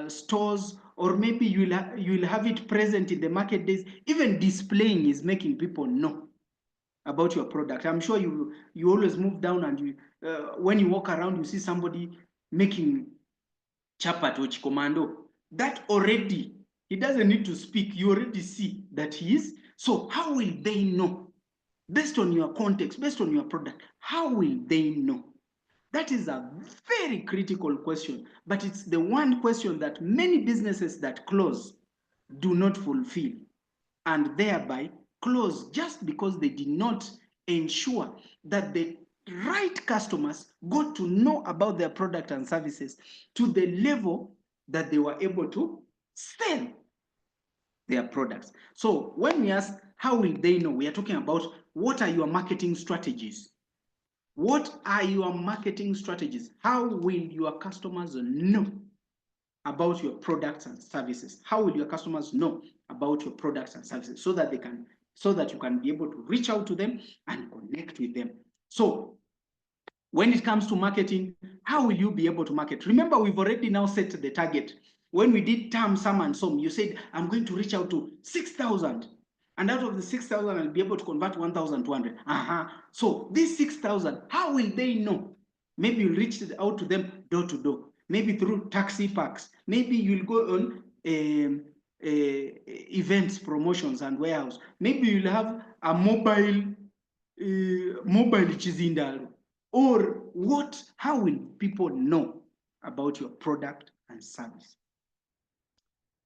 stores, or maybe you'll have it present in the market days. Even displaying is making people know about your product. I'm sure you always move down and when you walk around, you see somebody making chapati commando. That already, he doesn't need to speak. You already see that he is. So how will they know? Based on your context, based on your product, how will they know? That is a very critical question, but it's the one question that many businesses that close do not fulfill, and thereby close just because they did not ensure that the right customers got to know about their product and services to the level that they were able to sell their products. So when we ask, how will they know? We are talking about, what are your marketing strategies? What are your marketing strategies? How will your customers know about your products and services? How will your customers know about your products and services so that you can be able to reach out to them and connect with them? So when it comes to marketing, how will you be able to market? Remember, we've already now set the target. When we did term, sum, and sum, you said, I'm going to reach out to 6,000. And out of the 6,000, I'll be able to convert 1,200. So these 6,000, how will they know? Maybe you'll reach out to them door to door. Maybe through taxi parks. Maybe you'll go on events, promotions, and warehouse. Maybe you'll have a mobile chizindalo. Or what? How will people know about your product and service?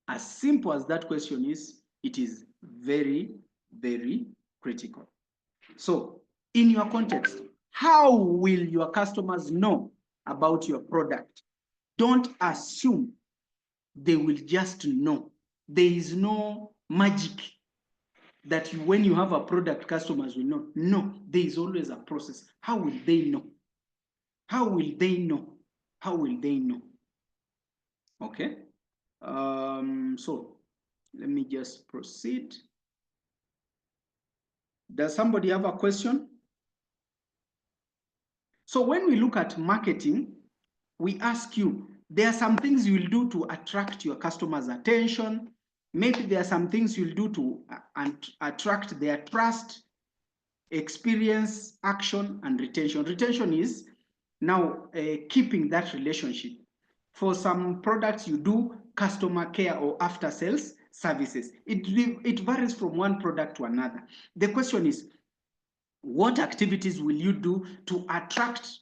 As simple as that question is, it is very, very critical. So in your context, how will your customers know about your product? Don't assume they will just know. There is no magic that when you have a product, customers will know. No, there is always a process. How will they know? How will they know? How will they know? Okay. So let me just proceed. Does somebody have a question? So when we look at marketing, we ask you, there are some things you will do to attract your customers' attention. Maybe there are some things you'll do to attract their trust, experience, action, and retention. Retention is now keeping that relationship. For some products, you do customer care or after sales services. It varies from one product to another. The question is, what activities will you do to attract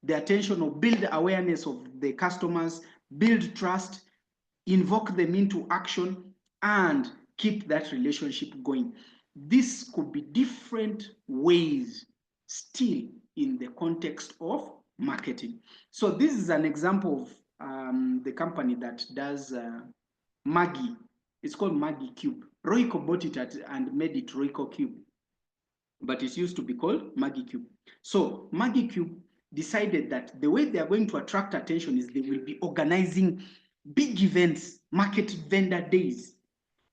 the attention or build awareness of the customers, build trust, invoke them into action, and keep that relationship going? This could be different ways still in the context of marketing. So this is an example of the company that does Maggi. It's called Maggi Cube. Royco bought it and made it Royco Cube, but it used to be called Maggi Cube. So Maggi Cube decided that the way they are going to attract attention is they will be organizing big events, market vendor days.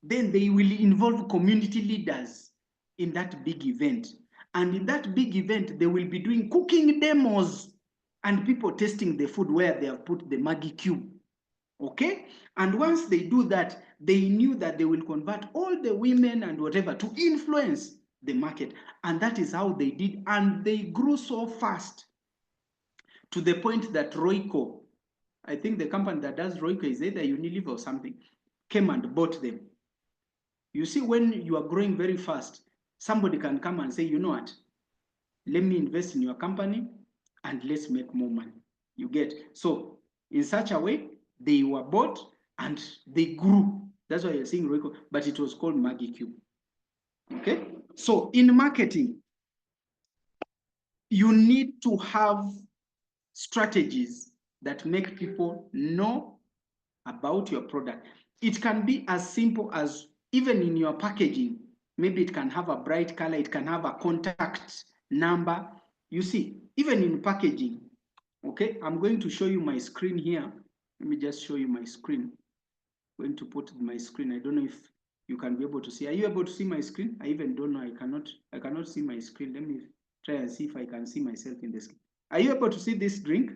Then they will involve community leaders in that big event. And in that big event, they will be doing cooking demos and people tasting the food where they have put the Maggi Cube. Okay? And once they do that, they knew that they will convert all the women and whatever to influence the market. And that is how they did. And they grew so fast to the point that Royco, I think the company that does Royco is either Unilever or something, came and bought them. You see, when you are growing very fast, somebody can come and say, you know what, let me invest in your company and let's make more money. You get? So in such a way, they were bought and they grew. That's why you're seeing Royco, but it was called Maggie Cube. Okay? So in marketing, you need to have strategies that make people know about your product. It can be as simple as, even in your packaging, maybe it can have a bright color, it can have a contact number. You see, even in packaging, okay, I'm going to show you my screen here. Let me just show you my screen. I'm going to put my screen. I don't know if you can be able to see. Are you able to see my screen? I even don't know. I cannot see my screen. Let me try and see if I can see myself in the screen. Are you able to see this drink?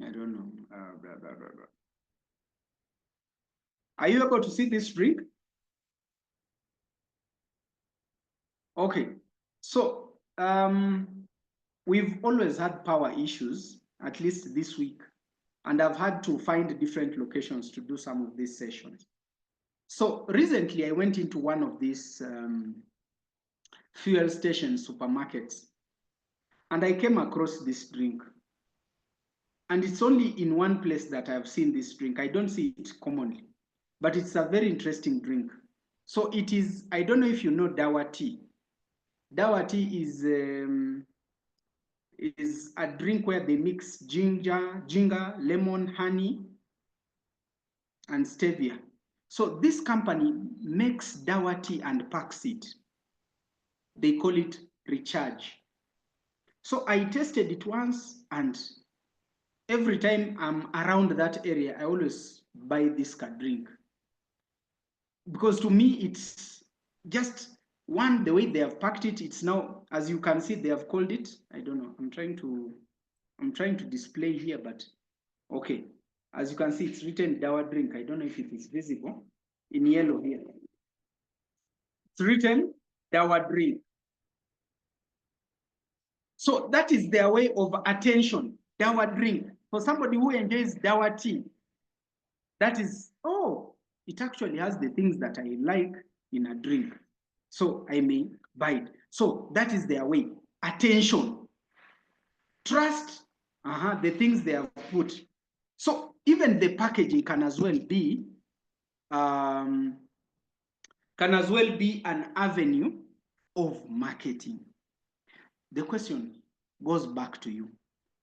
I don't know. Blah, blah, blah, blah. Are you able to see this drink? Okay, so we've always had power issues, at least this week, and I've had to find different locations to do some of these sessions. So recently I went into one of these fuel station supermarkets and I came across this drink. And it's only in one place that I've seen this drink. I don't see it commonly, but it's a very interesting drink. So it is, I don't know if you know Dawa tea. Dawa tea is a drink where they mix ginger, lemon, honey, and stevia. So this company makes Dawa tea and packs it. They call it Recharge. So I tasted it once, and every time I'm around that area, I always buy this drink. Because to me, it's just one, the way they have packed it, it's now, as you can see, they have called it, I don't know, I'm trying to display here, but okay. As you can see, it's written Dawa drink. I don't know if it is visible in yellow here. It's written Dawa drink. So that is their way of attention, Dawa drink. For somebody who enjoys Dawa tea, that is, oh, it actually has the things that I like in a drink. So I may buy it. So that is their way. Attention. Trust the things they have put. So even the packaging can as well be an avenue of marketing. The question goes back to you.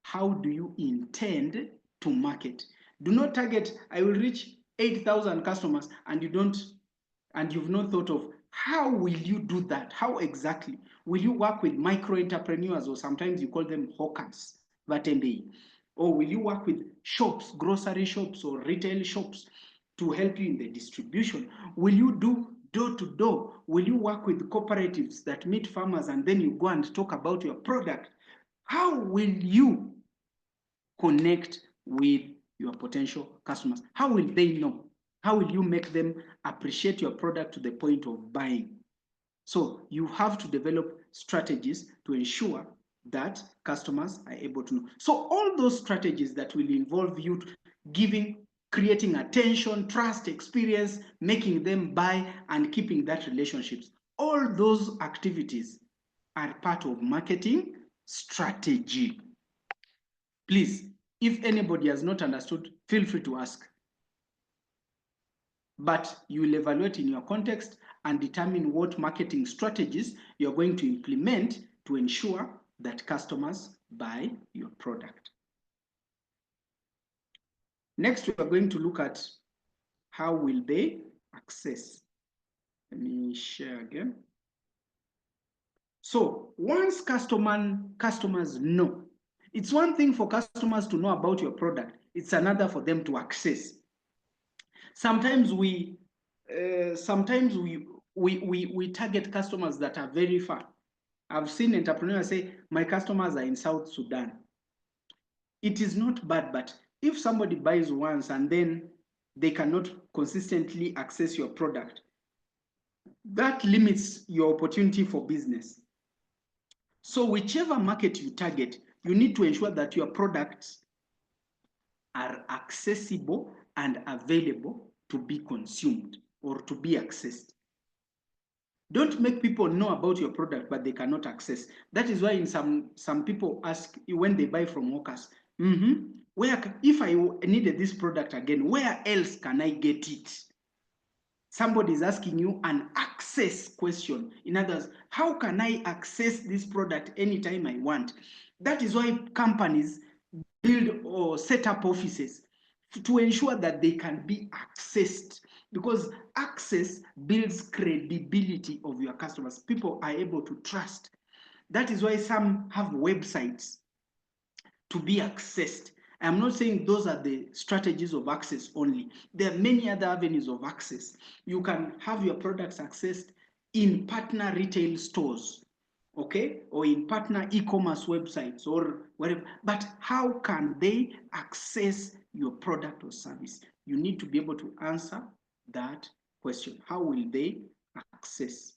How do you intend to market? Do not target, I will reach 8,000 customers, and you've not thought of how will you do that? How exactly? Will you work with micro entrepreneurs, or sometimes you call them hawkers, or will you work with shops, grocery shops or retail shops to help you in the distribution? Will you do door to door? Will you work with cooperatives that meet farmers and then you go and talk about your product? How will you connect with your potential customers? How will they know? How will you make them appreciate your product to the point of buying? So you have to develop strategies to ensure that customers are able to know. So all those strategies that will involve you creating attention, trust, experience, making them buy, and keeping that relationships. All those activities are part of marketing strategy. Please, if anybody has not understood, feel free to ask. But you will evaluate in your context and determine what marketing strategies you're going to implement to ensure that customers buy your product. Next, we are going to look at how will they access. Let me share again. So once customers know, it's one thing for customers to know about your product, it's another for them to access. Sometimes we target customers that are very far. I've seen entrepreneurs say, my customers are in South Sudan. It is not bad, but if somebody buys once and then they cannot consistently access your product, that limits your opportunity for business. So whichever market you target, you need to ensure that your products are accessible and available to be consumed or to be accessed. Don't make people know about your product, but they cannot access. That is why in some people ask when they buy from hawkers, where, if I needed this product again, where else can I get it? Somebody is asking you an access question. In others, how can I access this product anytime I want? That is why companies build or set up offices to ensure that they can be accessed, because access builds credibility of your customers. People are able to trust. That is why some have websites to be accessed. I'm not saying those are the strategies of access only. There are many other avenues of access. You can have your products accessed in partner retail stores, okay, or in partner e-commerce websites or whatever. But how can they access your product or service? You need to be able to answer that question. How will they access?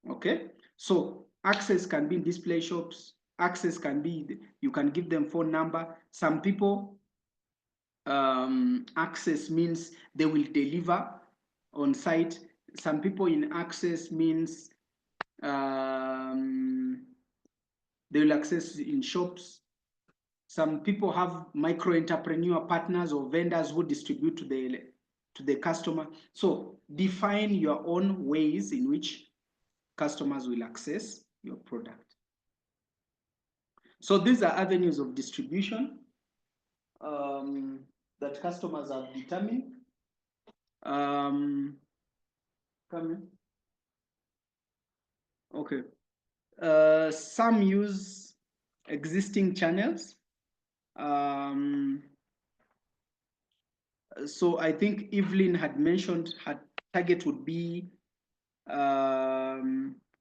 Okay, so access can be in display shops. Access can be, you can give them phone number. Some people, access means they will deliver on site. Some people in access means they will access in shops. Some people have micro entrepreneur partners or vendors who distribute to the customer. So define your own ways in which customers will access your product. So these are avenues of distribution that customers have determined. Okay. Some use existing channels. So I think Evelyn had mentioned her target would be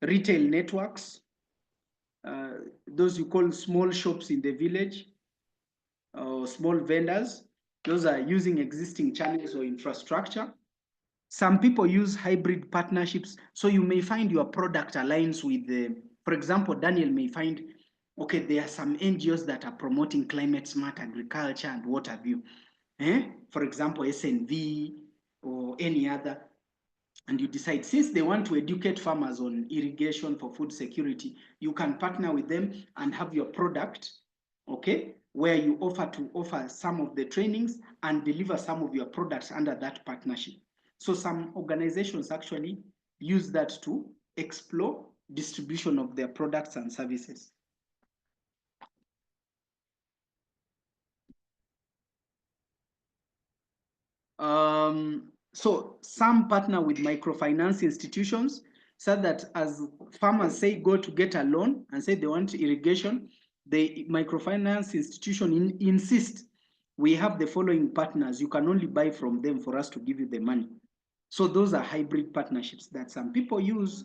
retail networks, those you call small shops in the village, or small vendors. Those are using existing channels or infrastructure. Some people use hybrid partnerships. So you may find your product aligns with for example, Daniel may find, okay, there are some NGOs that are promoting climate smart agriculture and what have you. For example, SNV or any other. And you decide, since they want to educate farmers on irrigation for food security, you can partner with them and have your product, okay, where you offer some of the trainings and deliver some of your products under that partnership. So some organizations actually use that to explore distribution of their products and services. So some partner with microfinance institutions so that as farmers say go to get a loan and say they want irrigation, the microfinance institution insist we have the following partners. You can only buy from them for us to give you the money. So those are hybrid partnerships that some people use.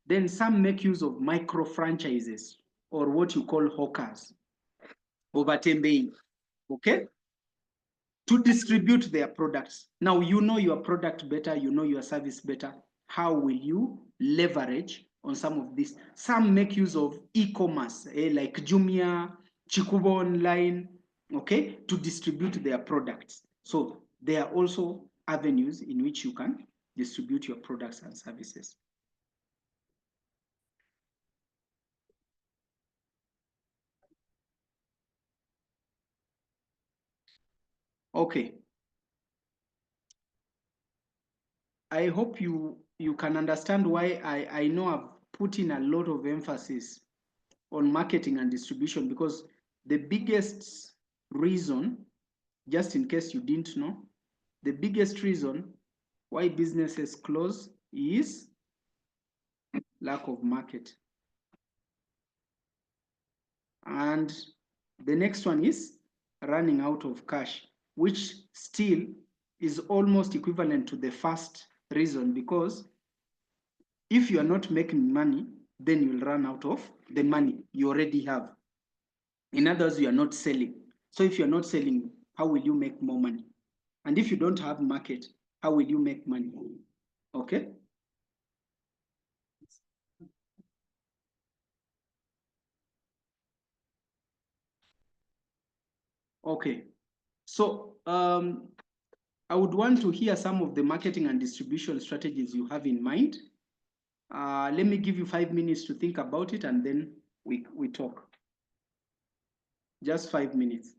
Then some make use of micro franchises or what you call hawkers, overtembei, okay, to distribute their products. Now you know your product better, you know your service better. How will you leverage on some of this? Some make use of e-commerce, like Jumia, Chikubo Online, okay, to distribute their products. So there are also avenues in which you can distribute your products and services. Okay. I hope you can understand why I know I've put in a lot of emphasis on marketing and distribution, because the biggest reason, just in case you didn't know, the biggest reason why businesses close is lack of market. And the next one is running out of cash, which still is almost equivalent to the first reason, because if you are not making money, then you'll run out of the money you already have. In other words, you are not selling. So if you're not selling, how will you make more money? And if you don't have market, how will you make money? Okay. Okay. So I would want to hear some of the marketing and distribution strategies you have in mind. Let me give you 5 minutes to think about it, and then we talk. Just 5 minutes.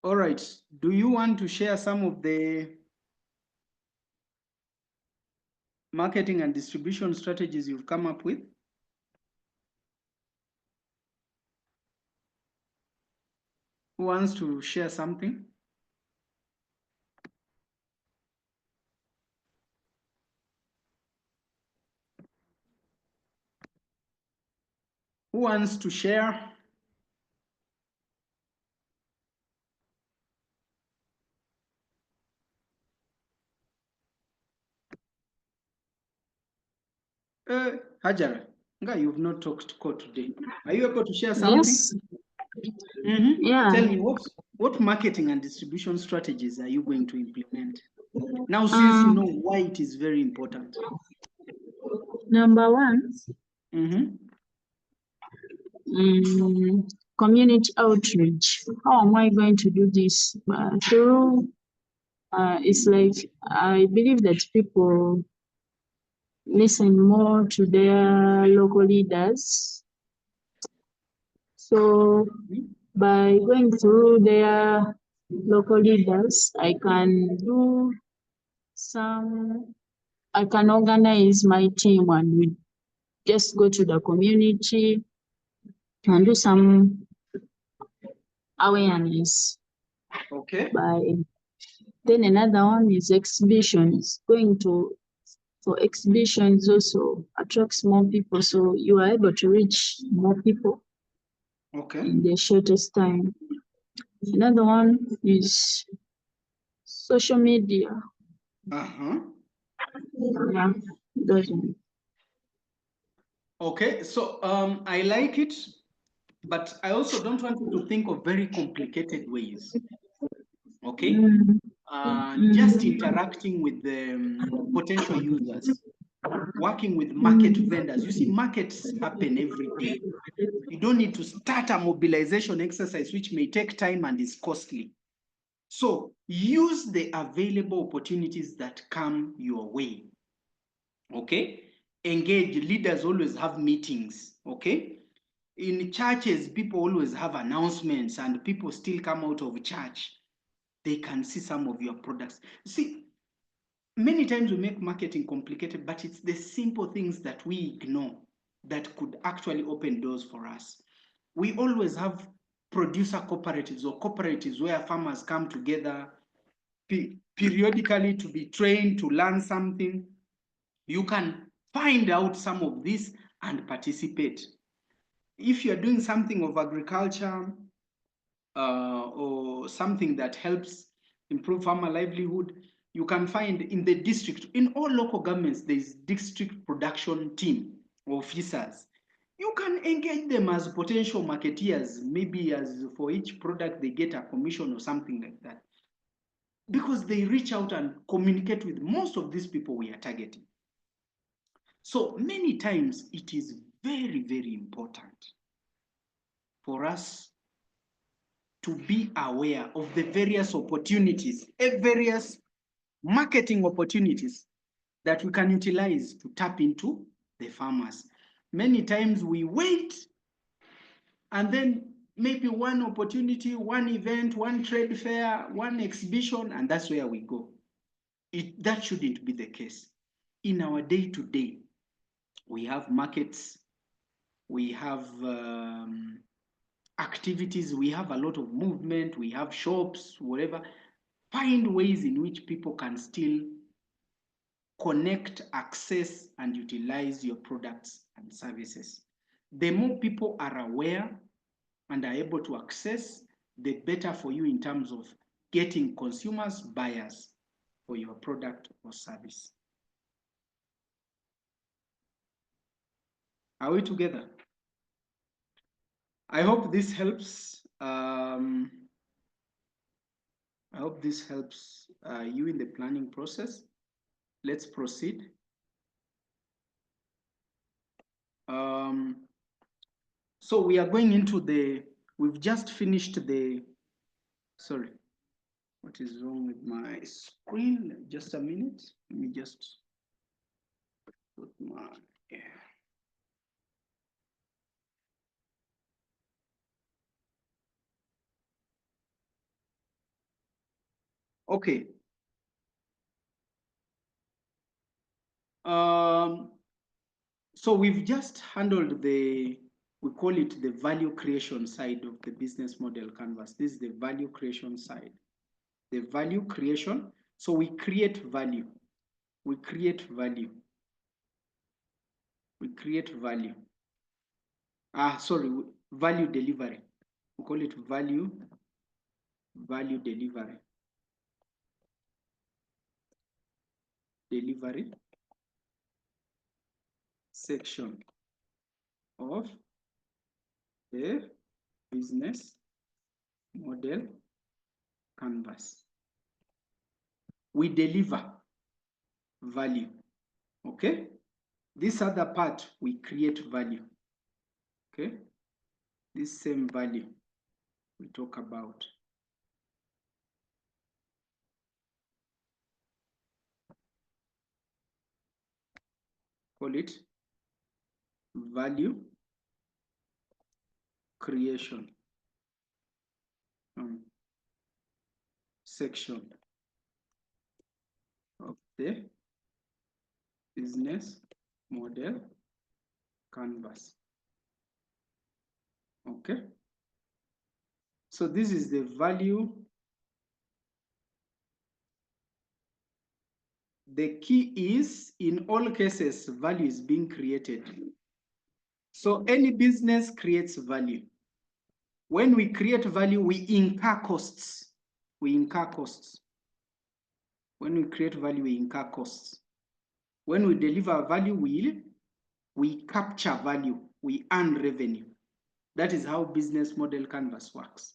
All right. Do you want to share some of the marketing and distribution strategies you've come up with? Who wants to share something? Who wants to share? Hajara, you've not talked to Code today. Are you able to share something? Yes. Yeah. Tell me, what marketing and distribution strategies are you going to implement? Now, since you know why it is very important. Number one, community outreach. How am I going to do this? Through, it's like, I believe that people listen more to their local leaders. So by going through their local leaders, I can do some I can organize my team and we just go to the community and do some awareness. Okay. Then another one is exhibitions. Going for exhibitions also attracts more people, so you are able to reach more people in the shortest time. Another one is social media. Yeah, doesn't. Okay, so I like it, but I also don't want you to think of very complicated ways. Okay, just interacting with the potential users, working with market vendors. You see, markets happen every day. You don't need to start a mobilization exercise, which may take time and is costly. So use the available opportunities that come your way. Okay, engage. Leaders always have meetings. Okay, in churches, people always have announcements and people still come out of church. They can see some of your products. See, many times we make marketing complicated, but it's the simple things that we ignore that could actually open doors for us. We always have producer cooperatives or cooperatives where farmers come together periodically to be trained, to learn something. You can find out some of this and participate. If you're doing something of agriculture or something that helps improve farmer livelihood, you can find in the district, in all local governments, there's district production team officers. You can engage them as potential marketeers, maybe as for each product they get a commission or something like that. Because they reach out and communicate with most of these people we are targeting. So many times it is very, very important for us to be aware of the various opportunities, various marketing opportunities that we can utilize to tap into the farmers. Many times we wait and then maybe one opportunity, one event, one trade fair, one exhibition, and that's where we go. That shouldn't be the case. In our day-to-day, we have markets, we have activities, we have a lot of movement, we have shops, whatever. Find ways in which people can still connect, access, and utilize your products and services. The more people are aware and are able to access, the better for you in terms of getting consumers, buyers for your product or service. Are we together? I hope this helps. I hope this helps you in the planning process. Let's proceed. So we are going into we've just finished sorry, what is wrong with my screen? Just a minute. Let me just put my, yeah. Okay. So we've just handled we call it the value creation side of the business model canvas. This is the value creation side. The value creation. So we create value. We create value. We create value. Value delivery. We call it value delivery. Delivery section of the business model canvas. We deliver value. Okay? This other part, we create value. Okay? This same value we talk about. Call it value creation section of the business model canvas. Okay. So this is the value. The key is, in all cases, value is being created. So any business creates value. When we create value, we incur costs. We incur costs. When we create value, we incur costs. When we deliver value, we capture value, we earn revenue. That is how business model canvas works.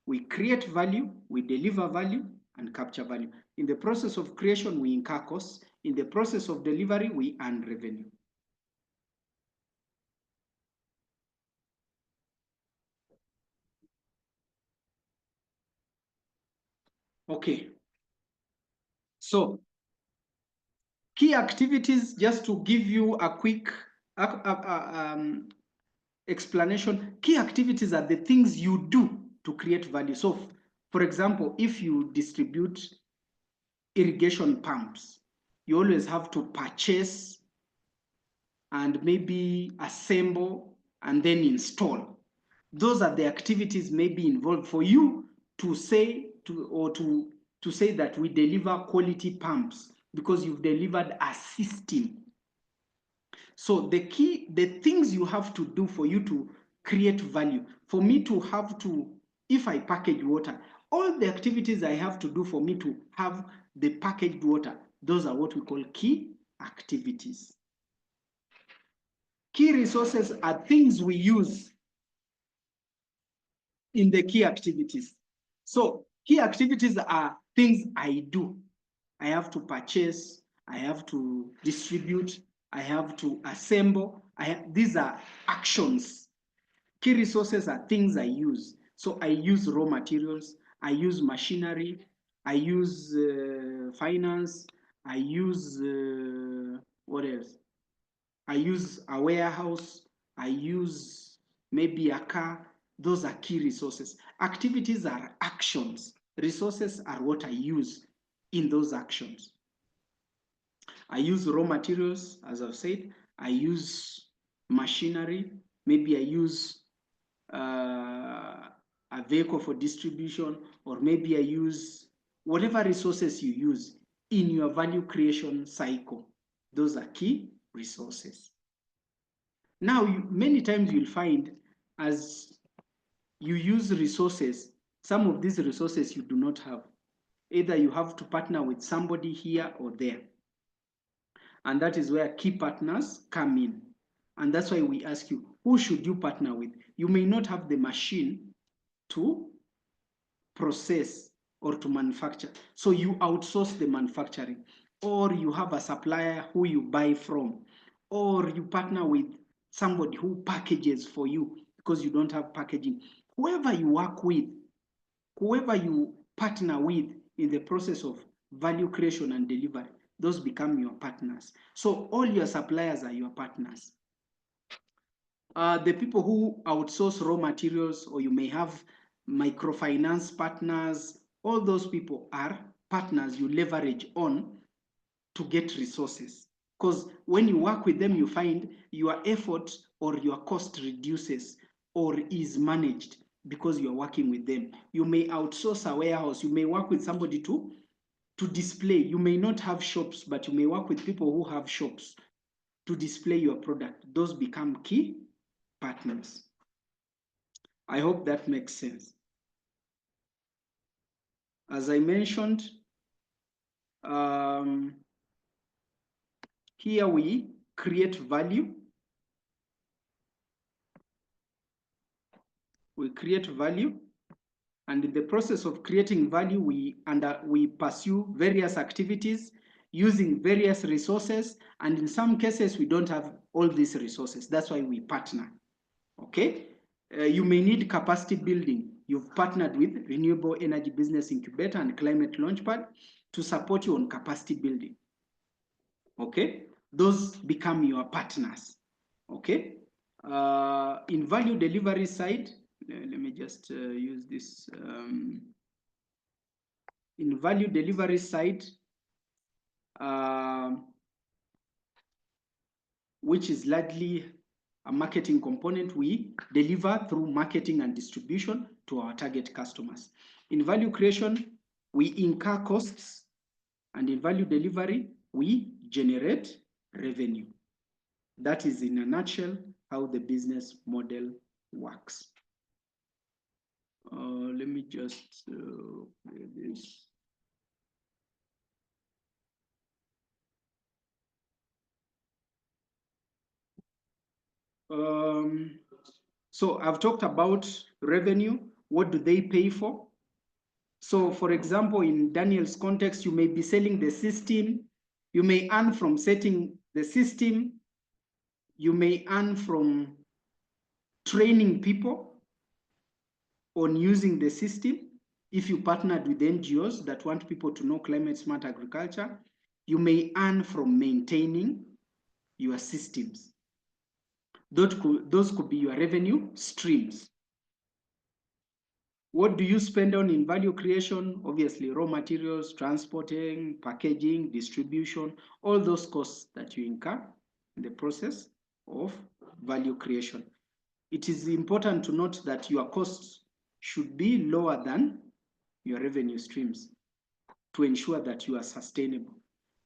We create value, we deliver value, and capture value. In the process of creation, we incur costs. In the process of delivery, we earn revenue. Okay. So, key activities, just to give you a quick explanation. Key activities are the things you do to create value. So, for example, if you distribute irrigation pumps, you always have to purchase and maybe assemble and then install. Those are the activities maybe involved for you to say to say that we deliver quality pumps because you've delivered a system. So the things you have to do for you to create value, for me to have to, if I package water, all the activities I have to do for me to have the packaged water, those are what we call key activities. Key resources are things we use in the key activities. So key activities are things I do. I have to purchase, I have to distribute, I have to assemble. These are actions. Key resources are things I use. So I use raw materials, I use machinery, I use finance, I use, what else? I use a warehouse, I use maybe a car. Those are key resources. Activities are actions. Resources are what I use in those actions. I use raw materials, as I've said. I use machinery. Maybe I use a vehicle for distribution, or maybe I use whatever resources you use in your value creation cycle. Those are key resources. Now, many times you'll find as you use resources, some of these resources you do not have. Either you have to partner with somebody here or there. And that is where key partners come in. And that's why we ask you, who should you partner with? You may not have the machine to process or to manufacture. So you outsource the manufacturing, or you have a supplier who you buy from, or you partner with somebody who packages for you because you don't have packaging. Whoever you work with, whoever you partner with in the process of value creation and delivery, those become your partners. So all your suppliers are your partners. The people who outsource raw materials, or you may have microfinance partners, all those people are partners you leverage on to get resources. Because when you work with them, you find your effort or your cost reduces or is managed because you're working with them. You may outsource a warehouse, you may work with somebody to display. You may not have shops, but you may work with people who have shops to display your product. Those become key partners. I hope that makes sense. As I mentioned, here we create value. We create value, and in the process of creating value, we pursue various activities using various resources, and in some cases, we don't have all these resources. That's why we partner, okay? You may need capacity building. You've partnered with Renewable Energy Business Incubator and Climate Launchpad to support you on capacity building, okay? Those become your partners, okay? In value delivery side, let me just use this. In value delivery side, which is largely a marketing component we deliver through marketing and distribution to our target customers. In value creation, we incur costs, and in value delivery, we generate revenue. That is, in a nutshell, how the business model works. Let me just play this. So I've talked about revenue. What do they pay for? So for example, in Daniel's context, you may be selling the system. You may earn from setting the system. You may earn from training people on using the system. If you partnered with NGOs that want people to know climate smart agriculture, you may earn from maintaining your systems. Those could be your revenue streams. What do you spend on in value creation? Obviously, raw materials, transporting, packaging, distribution, all those costs that you incur in the process of value creation. It is important to note that your costs should be lower than your revenue streams to ensure that you are sustainable.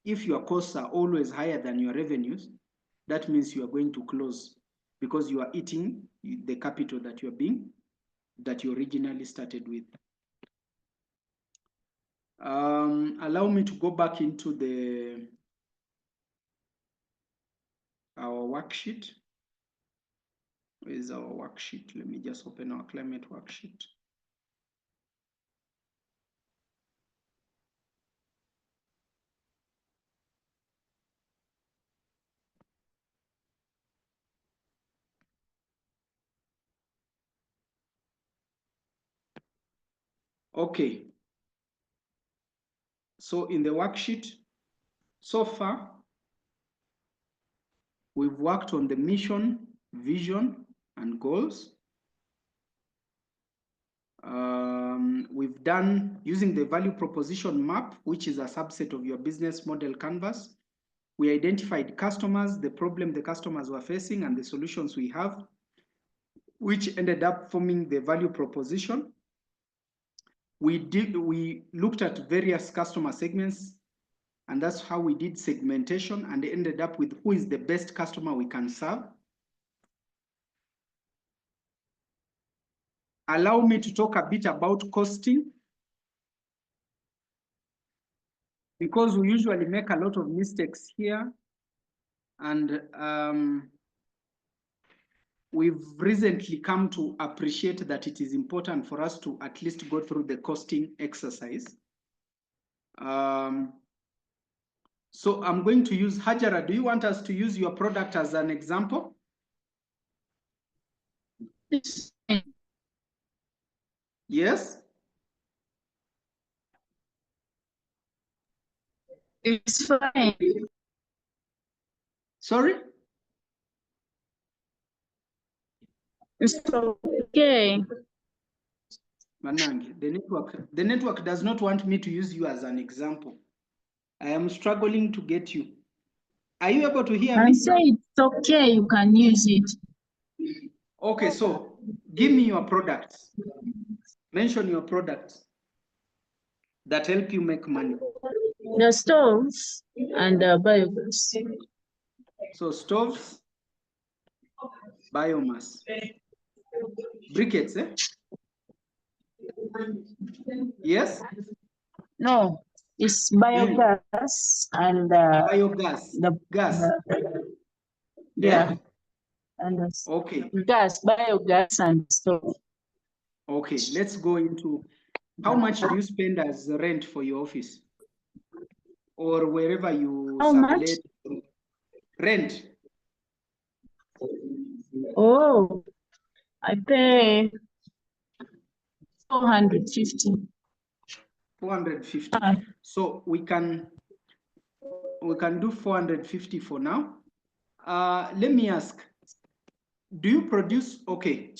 If your costs are always higher than your revenues, that means you are going to close because you are eating the capital that you originally started with. Allow me to go back into our worksheet. Where is our worksheet? Let me just open our climate worksheet. Okay. So in the worksheet, so far, we've worked on the mission, vision, and goals. We've done using the value proposition map, which is a subset of your business model canvas. We identified customers, the problem the customers were facing, and the solutions we have, which ended up forming the value proposition. We looked at various customer segments, and that's how we did segmentation and ended up with who is the best customer we can serve. Allow me to talk a bit about costing, because we usually make a lot of mistakes here. And we've recently come to appreciate that it is important for us to at least go through the costing exercise. So I'm going to use Hajara. Do you want us to use your product as an example? Yes? It's fine. Sorry? It's okay. Manange, the network does not want me to use you as an example. I am struggling to get you. Are you able to hear me? I say it's okay, you can use it. Okay, so give me your products. Mention your products that help you make money. The stoves and the biogas. So stoves, biomass, briquettes, eh? Yes? No, it's biogas and Biogas, the gas. yeah. Eh? And the Okay, gas, biogas and stove. okay. Let's go into how much do you spend as rent for your office or wherever you How much? sublet? Rent. Oh, I pay 450. 450. So we can do 450 for now. Let me ask, do you produce, okay,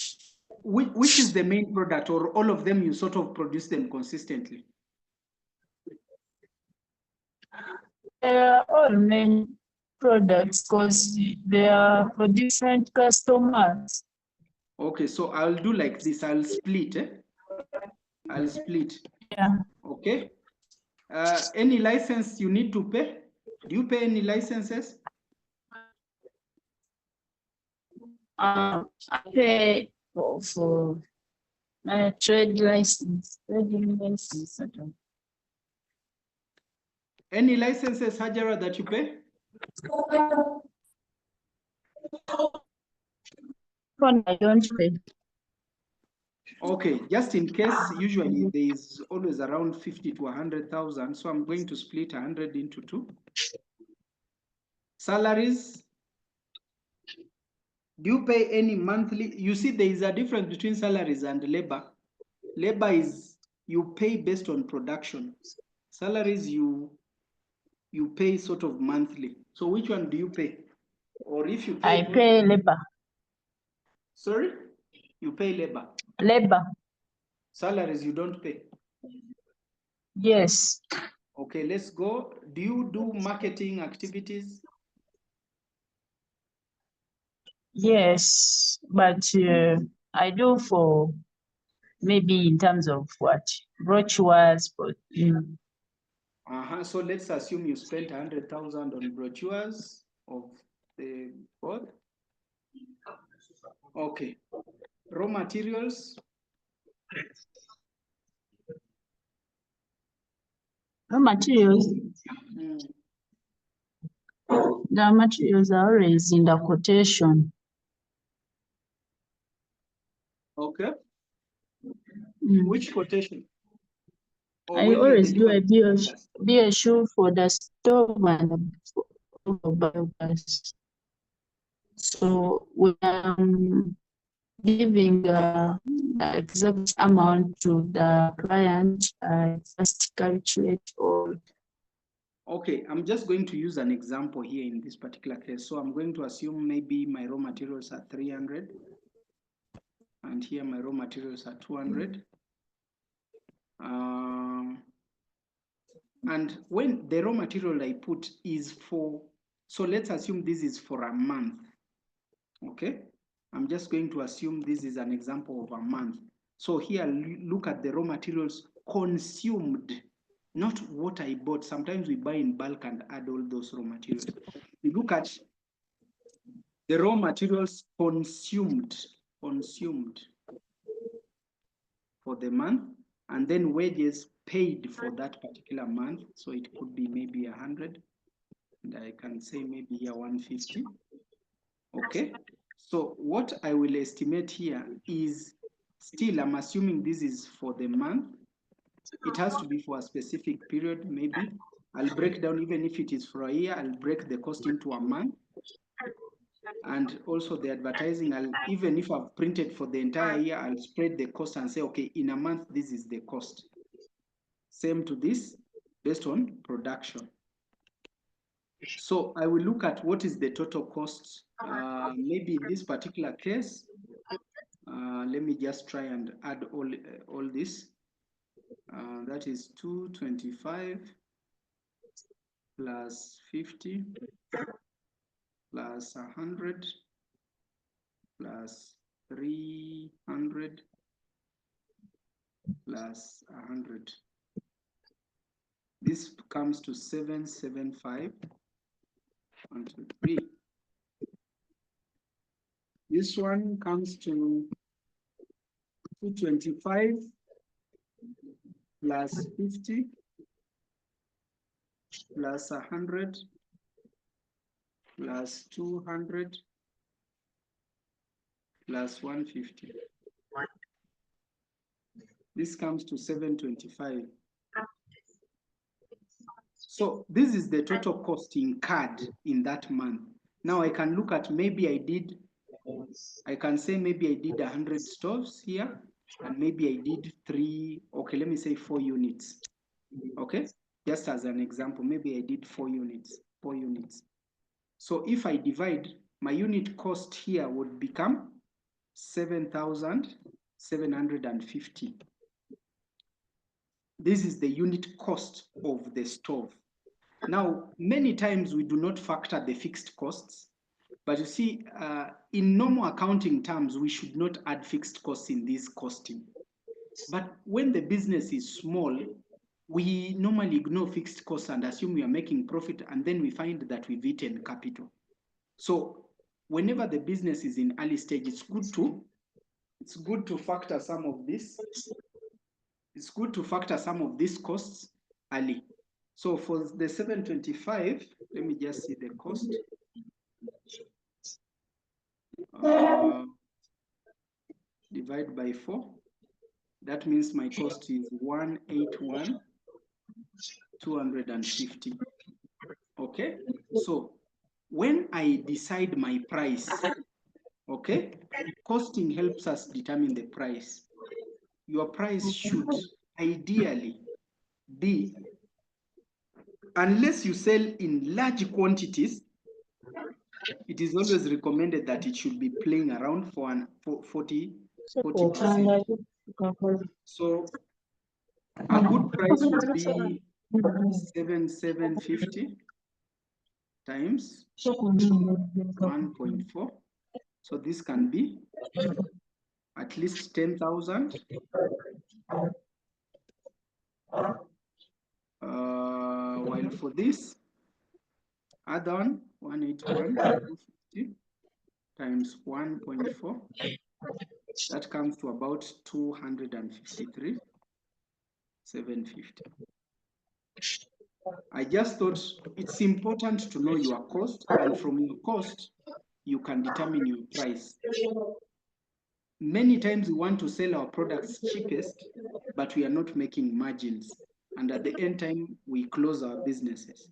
which is the main product, or all of them you sort of produce them consistently? All main. products because they are for different customers. Okay, so I'll do like this. I'll split. I'll split. Yeah. Okay. Any license you need to pay? Do you pay any licenses? I pay for my trade license, trading license. Any licenses, Hajara, that you pay? I don't pay. Okay, just in case, usually there is always around 50 to 100,000. So I'm going to split 100 into 2. Salaries. Do you pay any monthly? You see, there is a difference between salaries and labor. Labor is you pay based on production. Salaries you pay sort of monthly. So which one do you pay? Or if you pay, I pay labor. Sorry, you pay labor. Labor. Salaries you don't pay. Yes. Okay, let's go. Do you do marketing activities? Yes, but I do for maybe in terms of what brochures, but So let's assume you spent 100,000 on brochures of the board. Okay. Raw materials. raw materials. The materials are always in the quotation. Okay. Which quotation? Or I when you're always do a delivering BSU for the stove and for biogas. So when I'm giving the exact amount to the client, I just calculate all. Okay, I'm just going to use an example here in this particular case. So I'm going to assume maybe my raw materials are 300. And here my raw materials are 200. And when the raw material I put is for, so let's assume this is for a month. Okay, I'm just going to assume this is an example of a month. So here, look at the raw materials consumed, not what I bought. Sometimes we buy in bulk and add all those raw materials. We look at the raw materials consumed for the month, and then wages paid for that particular month. So it could be maybe 100, and I can say maybe here 150. Okay, so what I will estimate here is still, I'm assuming this is for the month. It has to be for a specific period. Maybe I'll break down, even if it is for a year, I'll break the cost into a month. And also the advertising, even if I've printed for the entire year, I'll spread the cost and say, okay, in a month, this is the cost. Same to this, based on production. So I will look at what is the total cost. Maybe in this particular case, let me just try and add all this. That is 225 plus 50 plus 100 plus 300 plus 100. This comes to 775. 1, 2, 3. This one comes to 225 plus 50 plus 100 plus 200 plus 150. This comes to 725. So this is the total cost incurred in that month. Now I can look at, maybe I can say maybe I did 100 stoves here, and maybe I did 4 units. Okay, just as an example, maybe I did 4 units. So if I divide, my unit cost here would become 7,750. This is the unit cost of the stove. Now, many times we do not factor the fixed costs, but you see, in normal accounting terms, we should not add fixed costs in this costing. But when the business is small, we normally ignore fixed costs and assume we are making profit, and then we find that we've eaten capital. So whenever the business is in early stage, it's good to factor some of this. It's good to factor some of these costs early. So for the 725, let me just see the cost. Divide by 4. That means my cost is 181,250. Okay, so when I decide my price, okay, costing helps us determine the price. Your price should ideally be, unless you sell in large quantities, it is always recommended that it should be playing around for 40%. So a good price would be 7,750 times 1.4. So this can be at least 10,000. While for this, add on 181,250 times 1.4. That comes to about 253,750. I just thought it's important to know your cost, and from your cost, you can determine your price. Many times we want to sell our products cheapest, but we are not making margins. And at the end time, we close our businesses.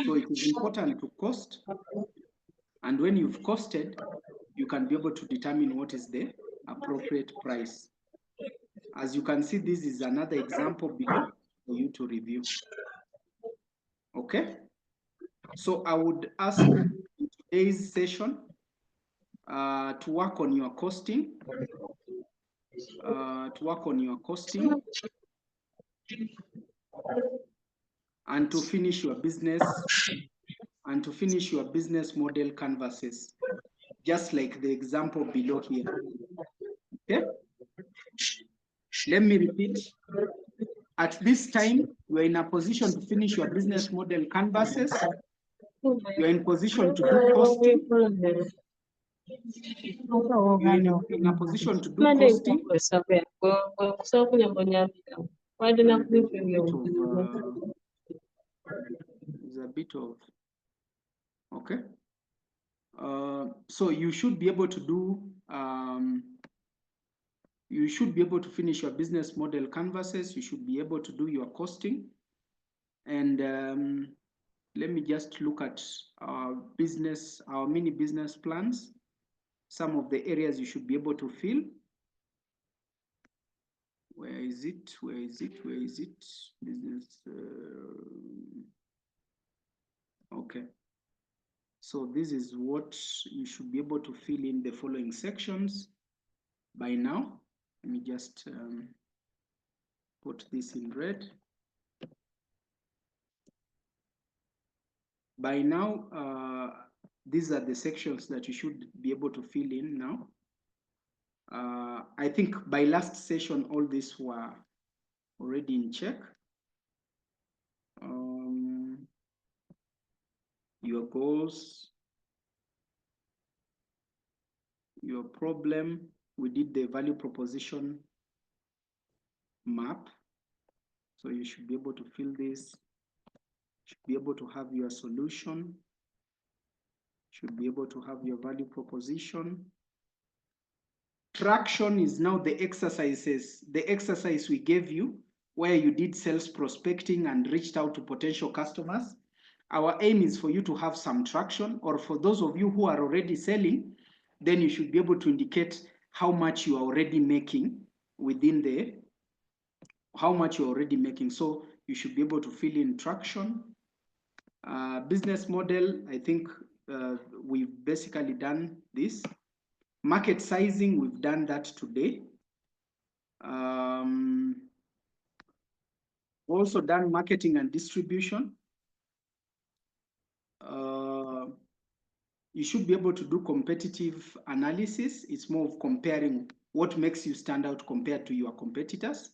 So it is important to cost. And when you've costed, you can be able to determine what is the appropriate price. As you can see, this is another example below for you to review. Okay? So I would ask in today's session to work on your costing. And to finish your business model canvases, just like the example below here. Okay? Let me repeat. At this time, you are in a position to finish your business model canvases. You are in position to do costing. You are in a position to do costing. There's a bit of okay. So you should be able to do. You should be able to finish your business model canvases. You should be able to do your costing. And let me just look at our mini business plans. Some of the areas you should be able to fill. Where is it? Business. Okay. So this is what you should be able to fill in the following sections by now. Let me just put this in red. By now, these are the sections that you should be able to fill in now. I think by last session, all these were already in check. Your goals, your problem. We did the value proposition map. So you should be able to fill this. Should be able to have your solution. Should be able to have your value proposition. Traction is now the exercise we gave you, where you did sales prospecting and reached out to potential customers. Our aim is for you to have some traction, or for those of you who are already selling, then you should be able to indicate how much you are already making within the, So you should be able to fill in traction. Business model, I think we've basically done this. Market sizing, we've done that today. Also done marketing and distribution. You should be able to do competitive analysis. It's more of comparing what makes you stand out compared to your competitors.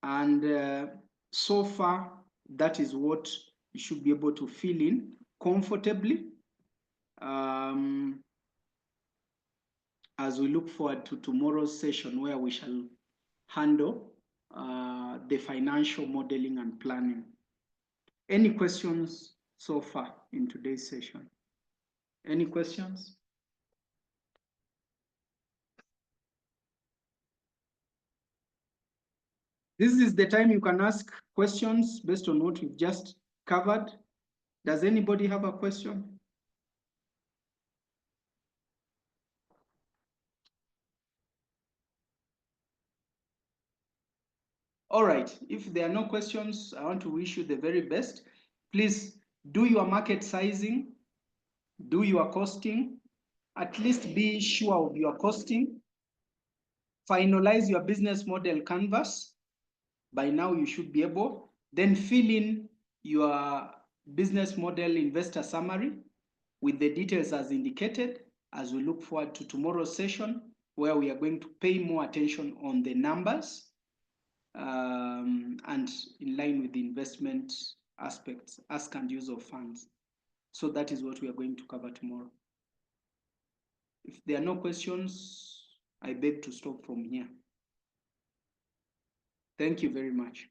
And so far, that is what you should be able to fill in comfortably as we look forward to tomorrow's session, where we shall handle the financial modeling and planning. Any questions so far in today's session? Any questions? This is the time you can ask questions based on what we've just covered. Does anybody have a question? All right, if there are no questions, I want to wish you the very best. Please do your market sizing, do your costing, at least be sure of your costing, finalize your business model canvas. By now you should be able, then fill in your business model investor summary with the details as indicated, as we look forward to tomorrow's session, where we are going to pay more attention on the numbers and in line with the investment aspects, ask and use of funds. So that is what we are going to cover tomorrow. If there are no questions, I beg to stop from here. Thank you very much.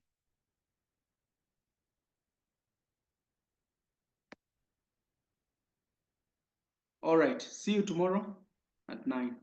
All right, see you tomorrow at 9.